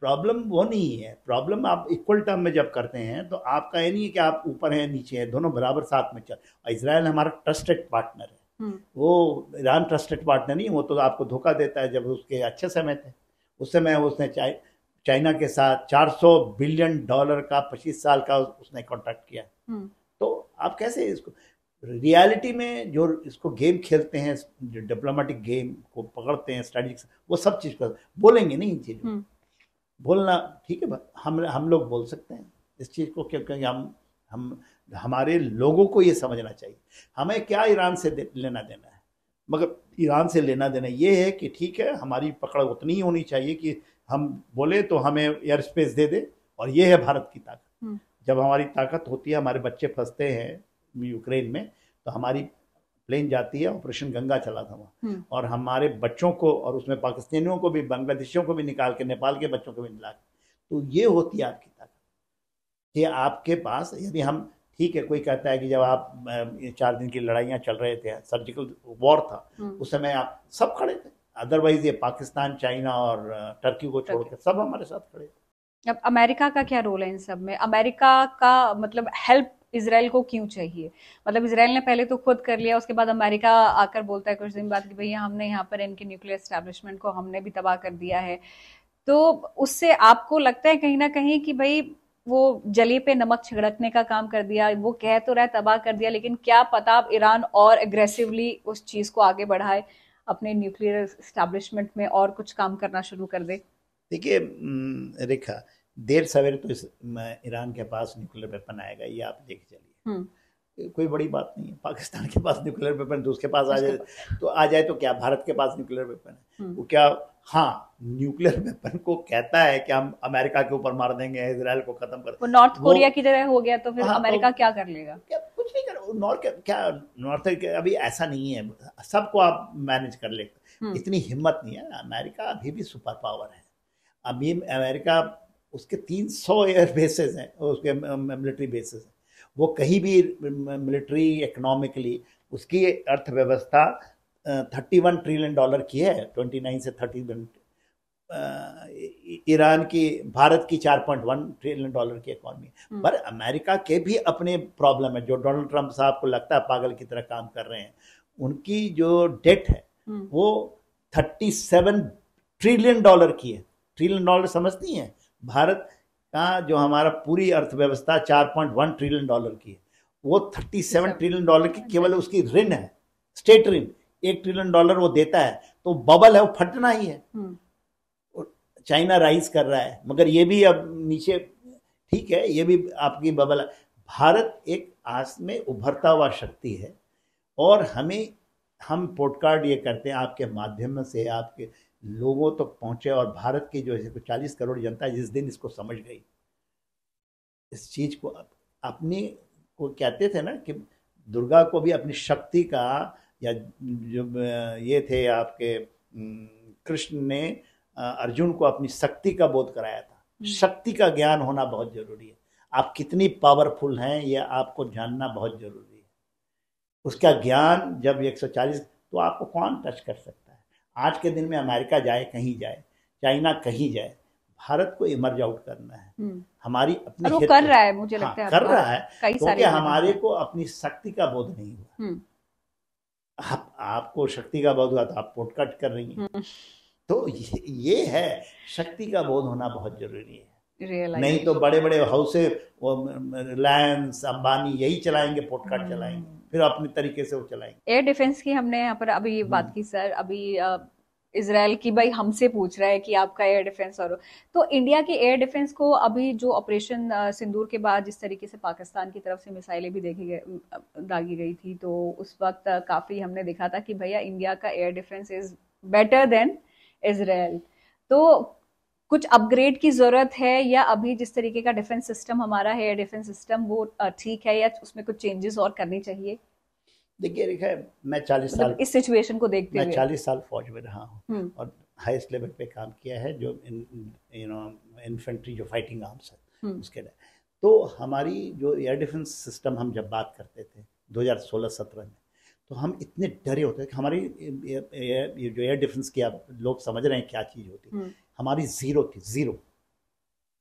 प्रॉब्लम वो नहीं है, प्रॉब्लम आप इक्वल टर्म में जब करते हैं तो आपका ये नहीं है कि आप ऊपर हैं नीचे हैं, दोनों बराबर साथ में चल। इजराइल हमारा ट्रस्टेड पार्टनर है, वो ईरान ट्रस्टेड पार्टनर नहीं, वो तो आपको धोखा देता है। जब उसके अच्छे समय थे, उस समय उसने चाइना के साथ $400 बिलियन का 25 साल का उसने कॉन्ट्रैक्ट किया। तो आप कैसे इसको रियलिटी में जो इसको गेम खेलते हैं, जो डिप्लोमेटिक गेम को पकड़ते हैं, स्ट्रेटेजिक, वो सब चीज कर बोलेंगे नहीं इन चीजों। बोलना ठीक है, हम लोग बोल सकते हैं इस चीज को, क्योंकि हम हमारे लोगों को ये समझना चाहिए हमें क्या ईरान से लेना देना है। मगर ईरान से लेना देना ये है कि ठीक है, हमारी पकड़ उतनी ही होनी चाहिए कि हम बोले तो हमें एयर स्पेस दे दे, और ये है भारत की ताकत। जब हमारी ताकत होती है, हमारे बच्चे फंसते हैं यूक्रेन में, तो हमारी प्लेन जाती है, ऑपरेशन गंगा चला था वहाँ, और हमारे बच्चों को, और उसमें पाकिस्तानियों को भी, बांग्लादेशियों को भी निकाल के, नेपाल के बच्चों को भी निकाल के, तो ये होती है आपकी ताकत कि आपके पास, यदि हम, ठीक है, कोई कहता है कि जब आप 4 दिन की लड़ाइयाँ चल रहे थे, सर्जिकल वॉर था, उस समय आप सब खड़े थे, अदरवाइज ये पाकिस्तान, चाइना और टर्की को छोड़ के सब हमारे साथ खड़े थे।
अब अमेरिका का क्या रोल है इन सब में? अमेरिका का मतलब हेल्प इसराइल को क्यों चाहिए? मतलब इसराइल ने पहले तो खुद कर लिया, उसके बाद अमेरिका आकर बोलता है कुछ दिन बाद कि भैया हमने यहाँ पर इनके न्यूक्लियर एस्टेब्लिशमेंट को हमने भी तबाह कर दिया है। तो उससे आपको लगता है कहीं ना कहीं कि भाई वो जली पे नमक छिड़कने का काम कर दिया? वो कह तो रहा है तबाह कर दिया, लेकिन क्या पता ईरान और एग्रेसिवली उस चीज को आगे बढ़ाए, अपने न्यूक्लियर एस्टेब्लिशमेंट में और कुछ काम करना शुरू कर दे।
देखिए रेखा, देर सवेरे तो ईरान के पास न्यूक्लियर वेपन आएगा, ये आप देख चलिए, कोई बड़ी बात नहीं है। पाकिस्तान के पास न्यूक्लियर वेपन, तो उसके पास आ जाए तो क्या, भारत के पास न्यूक्लियर वेपन है, वो क्या, हाँ, न्यूक्लियर वेपन को कहता है कि हम अमेरिका के ऊपर मार देंगे, इजराइल को खत्म कर,
वो नॉर्थ कोरिया की तरह हो गया, तो फिर
हाँ,
अमेरिका क्या कर लेगा?
क्या कुछ नहीं कर, नॉर्थ अभी ऐसा नहीं है, सबको आप मैनेज कर ले, इतनी हिम्मत नहीं है। अमेरिका अभी भी सुपर पावर है। अभी अमेरिका, उसके 300 एयर बेसेस हैं, उसके मिलिट्री बेसेस हैं, वो कहीं भी मिलिट्री, इकोनॉमिकली उसकी अर्थव्यवस्था $31 ट्रिलियन की है, 29 से 31। ईरान की, भारत की $4.1 ट्रिलियन की इकॉनमी। पर अमेरिका के भी अपने प्रॉब्लम है, जो डोनाल्ड ट्रंप साहब को लगता है पागल की तरह काम कर रहे हैं। उनकी जो डेट है वो $37 ट्रिलियन की है। ट्रिलियन समझती हैं? भारत का जो हमारा पूरी अर्थव्यवस्था 4.1 ट्रिलियन की है, वो $37 ट्रिलियन की केवल उसकी ऋण है, स्टेट ऋण। $1 ट्रिलियन वो देता है, तो बबल है, वो फटना ही है। चाइना राइज कर रहा है, मगर ये भी अब नीचे, ठीक है, ये भी आपकी बबल है। भारत एक आस में उभरता हुआ शक्ति है, और हम पॉडकास्ट ये करते हैं आपके माध्यम से, आपके लोगों तक तो पहुंचे, और भारत की जो 40 करोड़ जनता जिस दिन इसको समझ गई, इस चीज को अपनी, को कहते थे ना कि दुर्गा को भी अपनी शक्ति का, या जो ये थे आपके कृष्ण ने अर्जुन को अपनी शक्ति का बोध कराया था। शक्ति का ज्ञान होना बहुत जरूरी है। आप कितनी पावरफुल हैं ये आपको जानना बहुत जरूरी है। उसका ज्ञान जब 140, तो आपको कौन टच कर सकता है? आज के दिन में अमेरिका जाए, कहीं जाए, चाइना कहीं जाए, भारत को इमर्ज आउट करना है। हमारी अपनी,
वो कर रहा है, मुझे लगता है
कर रहा है, क्योंकि हमारे को अपनी शक्ति का बोध नहीं हुआ। आपको शक्ति का बोध हुआ तो आप पॉडकास्ट कर रही हैं। तो ये है, शक्ति का बोध होना बहुत जरूरी है। नहीं तो बड़े बड़े हाउसे, रिलायंस, अंबानी यही चलाएंगे, पॉडकास्ट चलाएंगे, फिर अपने तरीके से वो चलाएंगे।
एयर डिफेंस की हमने यहाँ पर अभी बात की सर, अभी इजराइल की भाई हमसे पूछ रहा है कि आपका एयर डिफेंस, और तो इंडिया के एयर डिफेंस को अभी जो ऑपरेशन सिंदूर के बाद जिस तरीके से पाकिस्तान की तरफ से मिसाइलें भी दागी गई थी, तो उस वक्त काफी हमने देखा था कि भैया इंडिया का air defence is better than Israel. तो कुछ अपग्रेड की जरूरत है, या अभी जिस तरीके का डिफेंस सिस्टम हमारा है, एयर डिफेंस सिस्टम, वो ठीक है, या उसमें कुछ चेंजेस और करनी चाहिए?
देखिए रेखा, मैं 40 साल
इस सिचुएशन को देखते हुए,
मैं 40 साल फौज में रहा हूँ, और हाईएस्ट लेवल पे काम किया है, जो इन्फेंट्री, जो फाइटिंग आर्म्स है उसके लिए। तो हमारी जो एयर डिफेंस सिस्टम, हम जब बात करते थे 2016-17 में, तो हम इतने डरे होते थे कि हमारी ये जो एयर डिफेंस की, आप लोग समझ रहे हैं क्या चीज़ होती, हमारी जीरो थी, जीरो।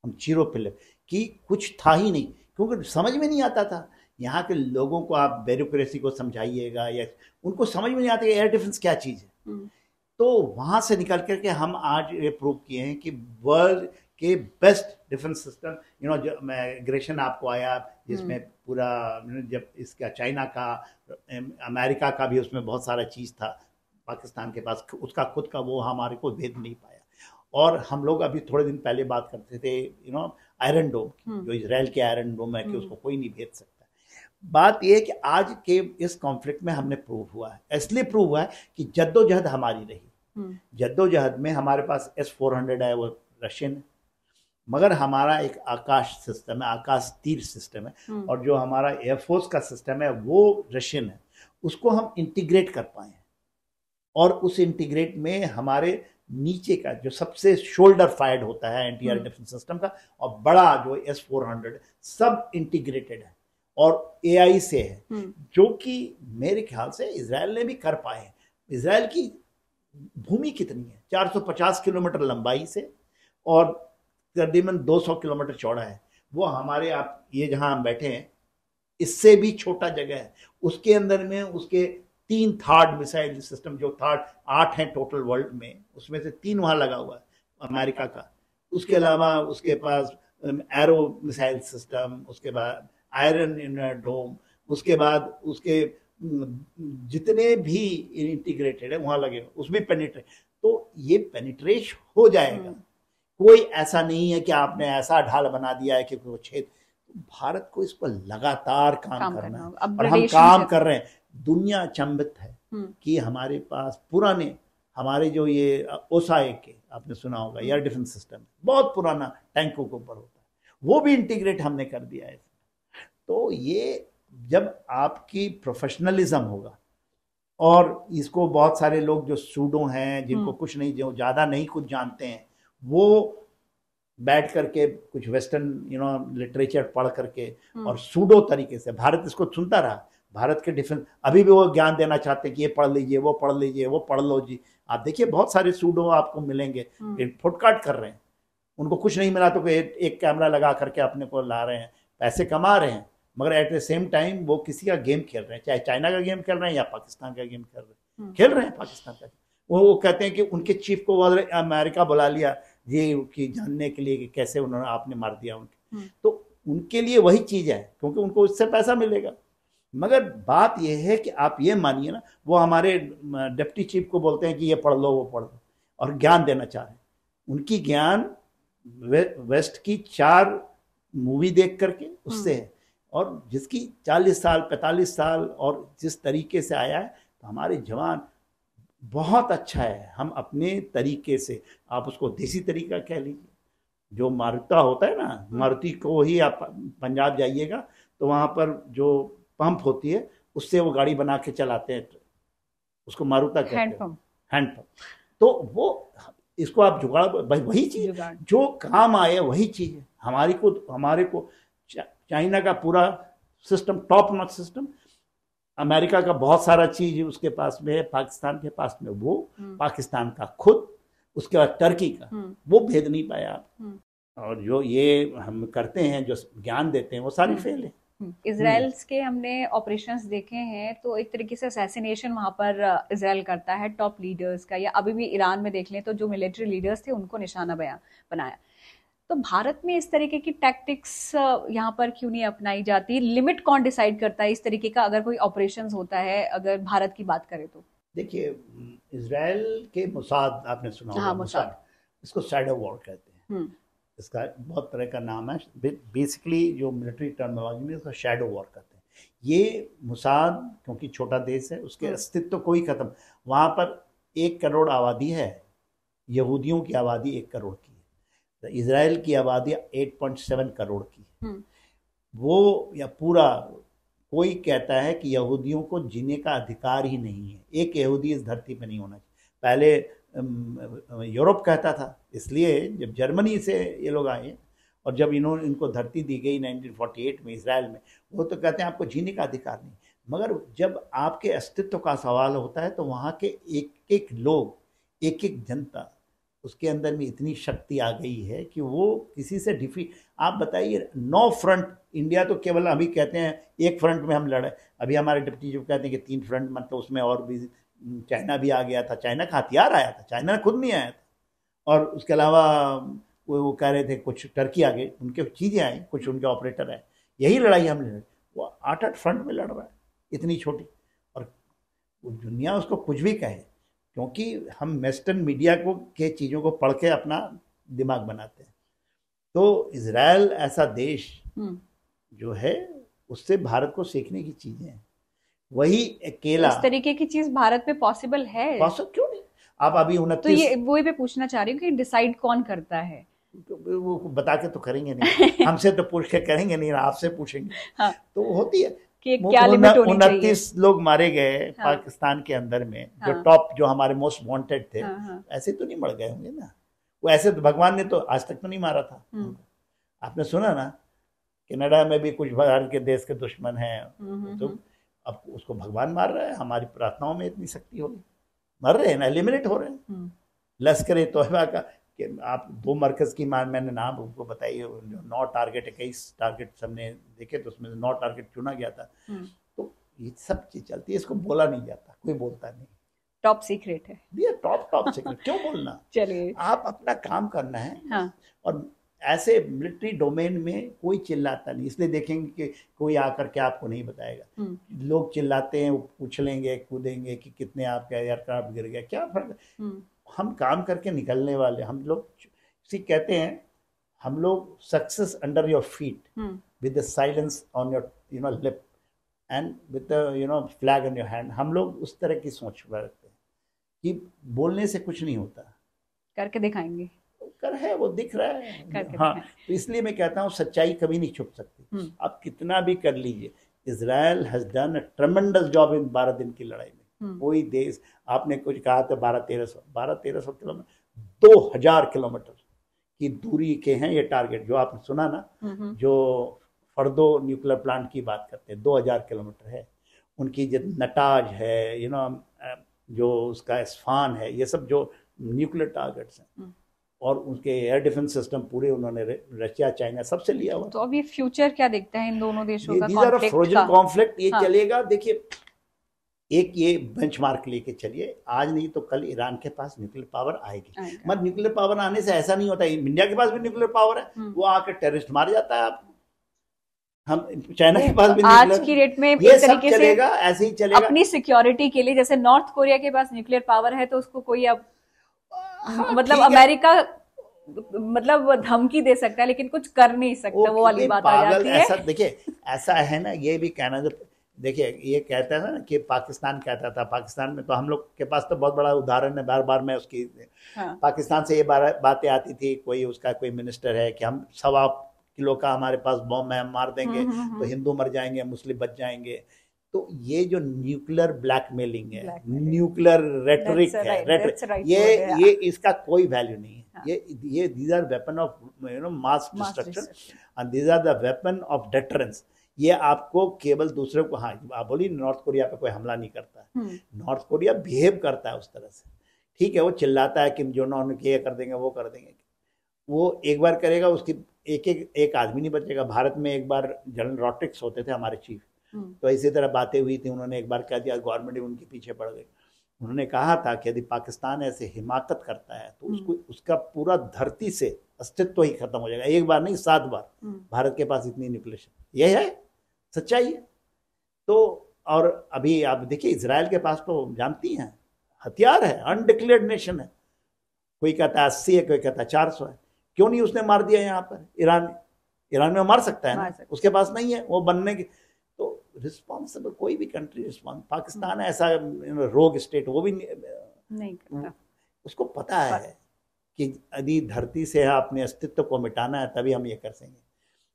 हम जीरो पे कि कुछ था ही नहीं, क्योंकि समझ में नहीं आता था। यहाँ के लोगों को आप ब्यूरोक्रेसी को समझाइएगा, या उनको समझ में नहीं आता कि एयर डिफेंस क्या चीज़ है। तो वहाँ से निकल करके हम आज ये प्रूव किए हैं कि वर्ल्ड के बेस्ट डिफेंस सिस्टम, जो एग्रेशन आपको आया, जिसमें पूरा, जब इसका चाइना का, अमेरिका का भी उसमें बहुत सारा चीज़ था, पाकिस्तान के पास उसका खुद का, वो हमारे को भेद नहीं पाया। और हम लोग अभी थोड़े दिन पहले बात करते थे आयरन डोम की, जो इजराइल के आयरन डोम है कि उसको कोई नहीं भेज सकता। बात यह है कि आज के इस कॉन्फ्लिक्ट में हमने प्रूव हुआ है, इसलिए प्रूव हुआ है कि जद्दोजहद हमारी रही। जद्दोजहद में हमारे पास S-400 है, वो रशियन है, मगर हमारा एक आकाश सिस्टम है, आकाश तीर सिस्टम है, और जो हमारा एयरफोर्स का सिस्टम है वो रशियन है, उसको हम इंटीग्रेट कर पाए हैं। और उस इंटीग्रेट में हमारे नीचे का जो सबसे शोल्डर फायर्ड होता है एंटी एयर डिफेंस सिस्टम का, और बड़ा जो S-400 सब इंटीग्रेटेड है और AI से है, जो कि मेरे ख्याल से इजराइल ने भी कर पाए हैं। इजराइल की भूमि कितनी है, 450 किलोमीटर लंबाई से और तकरीबन 200 किलोमीटर चौड़ा है। वो हमारे, आप ये जहां हम बैठे हैं इससे भी छोटा जगह है, उसके अंदर में उसके 3 थर्ड मिसाइल सिस्टम, जो थर्ड 8 हैं टोटल वर्ल्ड में, उसमें से 3 वहां लगा हुआ है अमेरिका का। उसके अलावा उसके पास एरो मिसाइल सिस्टम, उसके बाद आयरन इन डोम, उसके बाद उसके जितने भी इंटीग्रेटेड है वहां लगे, उसमें पेनिट्रेट, तो ये पेनिट्रेट हो जाएगा। कोई ऐसा नहीं है कि आपने ऐसा ढाल बना दिया है कि कोई छेद। भारत को इस पर लगातार काम करना है, और हम काम कर रहे हैं। दुनिया अचंभित है कि हमारे पास पुराने, हमारे जो ये ओसाए के आपने सुना होगा एयर डिफेंस सिस्टम, बहुत पुराना, टैंकों के ऊपर होता है, वो भी इंटीग्रेट हमने कर दिया है। तो ये जब आपकी प्रोफेशनलिज्म होगा, और इसको बहुत सारे लोग जो सूडो हैं, जिनको कुछ नहीं, जो ज़्यादा नहीं कुछ जानते हैं, वो बैठ करके कुछ वेस्टर्न लिटरेचर पढ़ करके और सूडो तरीके से, भारत इसको सुनता रहा, भारत के डिफेंस अभी भी वो ज्ञान देना चाहते हैं कि ये पढ़ लीजिए, वो पढ़ लीजिए, वो पढ़ लो जी। आप देखिए बहुत सारे सूडो आपको मिलेंगे, फुटकाट कर रहे हैं, उनको कुछ नहीं मिला तो एक कैमरा लगा करके अपने को ला रहे हैं, पैसे कमा रहे हैं, मगर एट द सेम टाइम वो किसी का गेम खेल रहे हैं, चाहे चाइना का गेम खेल रहे हैं या पाकिस्तान का गेम खेल रहे हैं पाकिस्तान का। वो कहते हैं कि उनके चीफ को अमेरिका बुला लिया ये कि जानने के लिए कि कैसे उन्होंने, आपने मार दिया उनके, तो उनके लिए वही चीज़ है, क्योंकि उनको उससे पैसा मिलेगा। मगर बात यह है कि आप ये मानिए ना, वो हमारे डिप्टी चीफ को बोलते हैं कि ये पढ़ लो, वो पढ़ लो, और ज्ञान देना चाह रहे हैं। उनकी ज्ञान वेस्ट की 4 मूवी देख करके उससे है, और जिसकी 40 साल 45 साल और जिस तरीके से आया है, तो हमारे जवान बहुत अच्छा है। हम अपने तरीके से, आप उसको देसी तरीका कह लीजिए, जो मारुति होता है ना, मारुति को ही आप पंजाब जाइएगा तो वहाँ पर जो पंप होती है उससे वो गाड़ी बना के चलाते हैं, उसको मारुति कहते हैं, हैंड पंप। तो वो, इसको आप जुगाड़, वही चीज जो काम आए वही चीज है। हमारे को चाइना का पूरा system top notch system, America का बहुत सारा चीज उसके पास में है, पाकिस्तान के पास में वो, पाकिस्तान का खुद, उसके बाद टर्की का, वो भेद नहीं पाया आप। और जो ये हम करते हैं, जो ज्ञान देते हैं, वो सारी फेल है।
इजराइल के हमने ऑपरेशंस देखे हैं, तो एक तरीके से असैसिनेशन वहां पर इजराइल करता है टॉप लीडर्स का, या अभी भी ईरान में देख लें तो जो मिलिट्री लीडर्स थे उनको निशाना बनाया। तो भारत में इस तरीके की टैक्टिक्स यहाँ पर क्यों नहीं अपनाई जाती? लिमिट कौन डिसाइड करता है इस तरीके का, अगर कोई ऑपरेशंस होता है, अगर भारत की बात करें तो?
देखिए, इजराइल के मुसाद आपने सुना होगा, मुसाद, इसको शैडो वॉर कहते हैं, इसका बहुत तरह का नाम है। बेसिकली जो मिलिट्री टर्मिनोलॉजी में इसको शैडो वॉर कहते हैं। ये मुसाद क्योंकि छोटा देश है, उसके अस्तित्व को ही खत्म, वहाँ पर 1 करोड़ आबादी है, यहूदियों की आबादी 1 करोड़ की है, इजराइल की आबादी 8.7 करोड़ की है। वो, या पूरा, कोई कहता है कि यहूदियों को जीने का अधिकार ही नहीं है, एक यहूदी इस धरती पर नहीं होना चाहिए। पहले यूरोप कहता था, इसलिए जब जर्मनी से ये लोग आए और जब इनको धरती दी गई 1948 में इजराइल में, वो तो कहते हैं आपको जीने का अधिकार नहीं। मगर जब आपके अस्तित्व का सवाल होता है तो वहाँ के एक एक लोग, एक एक जनता, उसके अंदर में इतनी शक्ति आ गई है कि वो किसी से आप बताइए, 9 फ्रंट, इंडिया तो केवल अभी कहते हैं 1 फ्रंट में हम लड़े, अभी हमारे डिप्टी चीफ कहते हैं कि 3 फ्रंट, मतलब उसमें और भी चाइना भी आ गया था, चाइना का हथियार आया था, चाइना खुद नहीं आया था, और उसके अलावा वो कह रहे थे कुछ टर्की आ गए, उनके चीज़ें आई, कुछ उनके ऑपरेटर आए, यही लड़ाई हमने लड़ी। वो 8-8 फ्रंट में लड़ रहा है, इतनी छोटी, और दुनिया उसको कुछ भी कहे, क्योंकि हम वेस्टर्न मीडिया को के चीज़ों को पढ़ के अपना दिमाग बनाते हैं। तो इजराइल ऐसा देश जो है, उससे भारत को सीखने की चीज़ें हैं। वही अकेला,
इस तरीके की चीज भारत में पॉसिबल है?
पॉसिबल क्यों नहीं? आप अभी 29,
तो ये वही मैं पूछना चाह रही हूँ कि डिसाइड कौन करता है?
तो वो बता के तो करेंगे नहीं, हमसे तो पूछ के करेंगे नहीं, आपसे पूछेंगे।
हाँ,
तो होती है
कि क्या लिमिट होनी चाहिए।
29 लोग मारे गए
हाँ,
पाकिस्तान के अंदर में, जो
हाँ,
टॉप, जो हमारे मोस्ट वांटेड थे,
हाँ, हाँ,
ऐसे तो नहीं मर गए होंगे ना। वो ऐसे तो भगवान ने तो आज तक तो नहीं मारा था उनको। आपने सुना ना, कनाडा में भी कुछ भारत के देश के दुश्मन हैं, तो अब उसको भगवान मार रहा है। हमारी प्रार्थनाओं में इतनी शक्ति होगी, मर रहे हैं ना, एलिमिनेट हो रहे हैं। लश्कर तोयबा का कि आप 2 मरकज की मैंने नाम उनको बताई, जो 9 टारगेट 21 टारगेट सबने देखे, तो उसमें 9 टारगेट चुना गया था। तो ये सब चीज चलती है, इसको बोला नहीं जाता, कोई बोलता नहीं।
टॉप सीक्रेट है
ये टॉप सीक्रेट क्यों बोलना।
चलिए,
आप अपना काम करना है।
हाँ,
और ऐसे मिलिट्री डोमेन में कोई चिल्लाता नहीं, इसलिए देखेंगे कि कोई आकर के आपको नहीं बताएगा। लोग चिल्लाते हैं, पूछ लेंगे, कूदेंगे कि कितने आपका एयरक्राफ्ट गिर गया, क्या फर्क। हम काम करके निकलने वाले, हम लोग इसी कहते हैं, हम लोग success under your feet with the silence on your lip and with the flag on your hand. हम लोग उस तरह की सोच रखते हैं कि बोलने से कुछ नहीं होता,
करके दिखाएंगे।
कर है, वो दिख रहा है। हाँ, तो इसलिए मैं कहता हूँ सच्चाई कभी नहीं छुप सकती, आप कितना भी कर लीजिए। Israel has done a ट्रेमेंडस job in 12 दिन की लड़ाई में। कोई देश, आपने कुछ कहा था 1200-1300 किलोमीटर, 2000 किलोमीटर की दूरी के हैं ये टारगेट, जो आपने सुना ना, जो फर्दो न्यूक्लियर प्लांट की बात करते हैं, 2000 किलोमीटर है। उनकी जो नटाज है, जो उसका इस्फान है, ये सब जो न्यूक्लियर टारगेट्स हैं, और उनके एयर डिफेंस सिस्टम पूरे उन्होंने रशिया, चाइना सबसे लिया हुआ।
तो अब ये फ्यूचर क्या देखते हैं इन दोनों देशों का
कॉन्फ्लिक्ट, फ्रोजन कॉन्फ्लिक्ट ये चलेगा। देखिए, एक ये बेंचमार्क लेके चलिए, आज नहीं तो कल ईरान के पास न्यूक्लियर पावर आएगी। मत न्यूक्लियर पावर आने से ऐसा नहीं होता, इंडिया के पास भी न्यूक्लियर पावर है, वो आकर टेररिस्ट मार जाता है आप। हम चाइना के पास भी
आज की डेट में
ये सब चलेगा, ऐसे ही चलेगा।
अपनी सिक्योरिटी के लिए, जैसे नॉर्थ कोरिया के पास न्यूक्लियर पावर है, तो उसको कोई अब मतलब अमेरिका मतलब धमकी दे सकता है, लेकिन कुछ कर नहीं सकता, वो वाली बात आ जाती है।
ऐसा देखिए, ऐसा है ना, ये भी कहना, देखिए ये कहता था ना कि पाकिस्तान कहता था, पाकिस्तान में तो हम लोग के पास तो बहुत बड़ा उदाहरण है, बार बार मैं उसकी पाकिस्तान से ये बातें आती थी, कोई उसका कोई मिनिस्टर है कि हम 1.25 किलो का हमारे पास बॉम्ब है, हम मार देंगे तो हिंदू मर जाएंगे, मुस्लिम बच जाएंगे। तो ये जो न्यूक्लियर ब्लैकमेलिंग है, न्यूक्लियर रेटरिक है, ये इसका कोई वैल्यू नहीं है। ये these are weapon of mass destruction and these are the weapon of deterrence. ये आपको केवल दूसरे को, हाँ आप बोली नॉर्थ कोरिया पे कोई हमला नहीं करता है, नॉर्थ कोरिया बिहेव करता है उस तरह से, ठीक है, वो चिल्लाता है कि जो नॉन ये कर देंगे, वो कर देंगे, वो एक बार करेगा, उसकी एक आदमी नहीं बचेगा। भारत में एक बार जनरल रॉड्रिक्स होते थे हमारे चीफ, तो इसी तरह बातें हुई थी, उन्होंने एक बार कह दिया, गवर्नमेंट उनके पीछे पड़ गई। उन्होंने कहा था कि यदि पाकिस्तान ऐसे हिमाकत करता है तो उसको, उसका पूरा धरती से अस्तित्व ही खत्म हो जाएगा। एक बार नहीं, 7 बार। भारत के पास इतनी न्यूक्लियर, यह है सच्चाई है। तो और अभी आप देखिए, इजराइल के पास तो जानती हैं हथियार है, अनडिक्लेयर्ड नेशन है, कोई कहता है 80 है, कोई कहता है 400 है। क्यों नहीं उसने मार दिया यहाँ पर? ईरान में मार सकता है ना, उसके पास नहीं है वो बनने की। तो रिस्पॉन्सिबल कोई भी कंट्री रिस्पॉन्स, पाकिस्तान ऐसा रोग स्टेट, वो भी नहीं करता। उसको पता है कि यदि धरती से अपने अस्तित्व को मिटाना है तभी हम ये कर सकेंगे।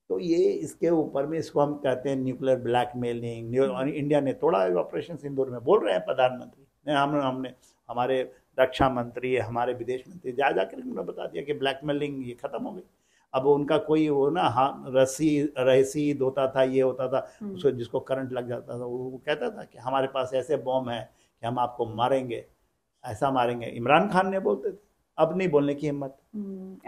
तो ये इसके ऊपर में, इसको हम कहते हैं न्यूक्लियर ब्लैकमेलिंग। इंडिया ने तोड़ा ऑपरेशन सिंदूर में, बोल रहे हैं प्रधानमंत्री ने, हमने हमारे रक्षा मंत्री, हमारे विदेश मंत्री जाकर उन्होंने बता दिया कि ब्लैकमेलिंग ये खत्म हो गई। अब उनका कोई वो ना, हाँ रसीद होता था, ये होता था, उसको जिसको करंट लग जाता था, वो कहता था कि हमारे पास ऐसे बॉम्ब है कि हम आपको मारेंगे, ऐसा मारेंगे। इमरान खान ने बोलते थे, अब नहीं बोलने की हिम्मत।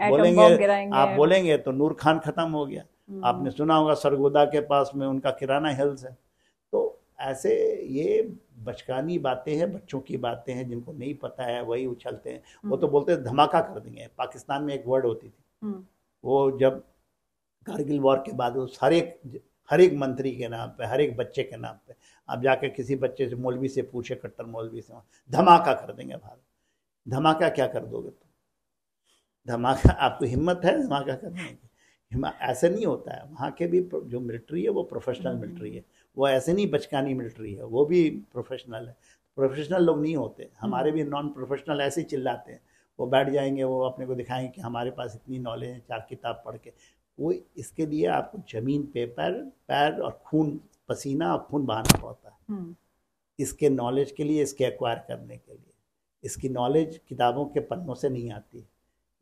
बोलेंगे, आप बोलेंगे तो नूर खान खत्म हो गया। आपने सुना होगा सरगोदा के पास में उनका किराना हिल्स है। तो ऐसे ये बचकानी बातें हैं, बच्चों की बातें हैं, जिनको नहीं पता है वही उछलते हैं। वो तो बोलते हैं धमाका कर देंगे। पाकिस्तान में एक वर्ड होती थी, वो जब कारगिल वॉर के बाद वो हर एक मंत्री के नाम पे, हर एक बच्चे के नाम पे, आप जाकर किसी बच्चे से, मौलवी से पूछे, कट्टर मौलवी से, धमाका कर देंगे भारत। धमाका क्या कर दोगे तुम? धमाका, आपको हिम्मत है धमाका करने की? ऐसे नहीं होता है। वहाँ के भी जो मिलिट्री है वो प्रोफेशनल मिलिट्री है, वो ऐसे नहीं बचकानी मिलिट्री है, वो भी प्रोफेशनल है। प्रोफेशनल लोग नहीं होते, हमारे भी नॉन प्रोफेशनल ऐसे ही चिल्लाते हैं। वो बैठ जाएंगे, वो अपने को दिखाएंगे कि हमारे पास इतनी नॉलेज है 4 किताब पढ़ के। वो इसके लिए आपको ज़मीन पे पैर पैर और खून, पसीना और खून बहाना पड़ता है इसके नॉलेज के लिए, इसके एक्वायर करने के लिए। इसकी नॉलेज किताबों के पन्नों से नहीं आती,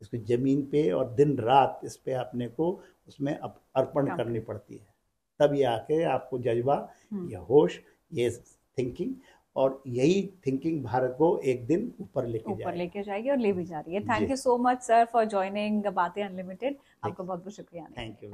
इसको ज़मीन पे और दिन रात इस पे अपने को उसमें अर्पण करनी पड़ती है, तब ये आके आपको जज्बा, ये होश, ये थिंकिंग, और यही थिंकिंग भारत को एक दिन ऊपर लेके
जाएगी और ले भी जा रही है। Thank you so much sir for joining बातें अनलिमिटेड। आपका बहुत बहुत शुक्रिया।
Thank you.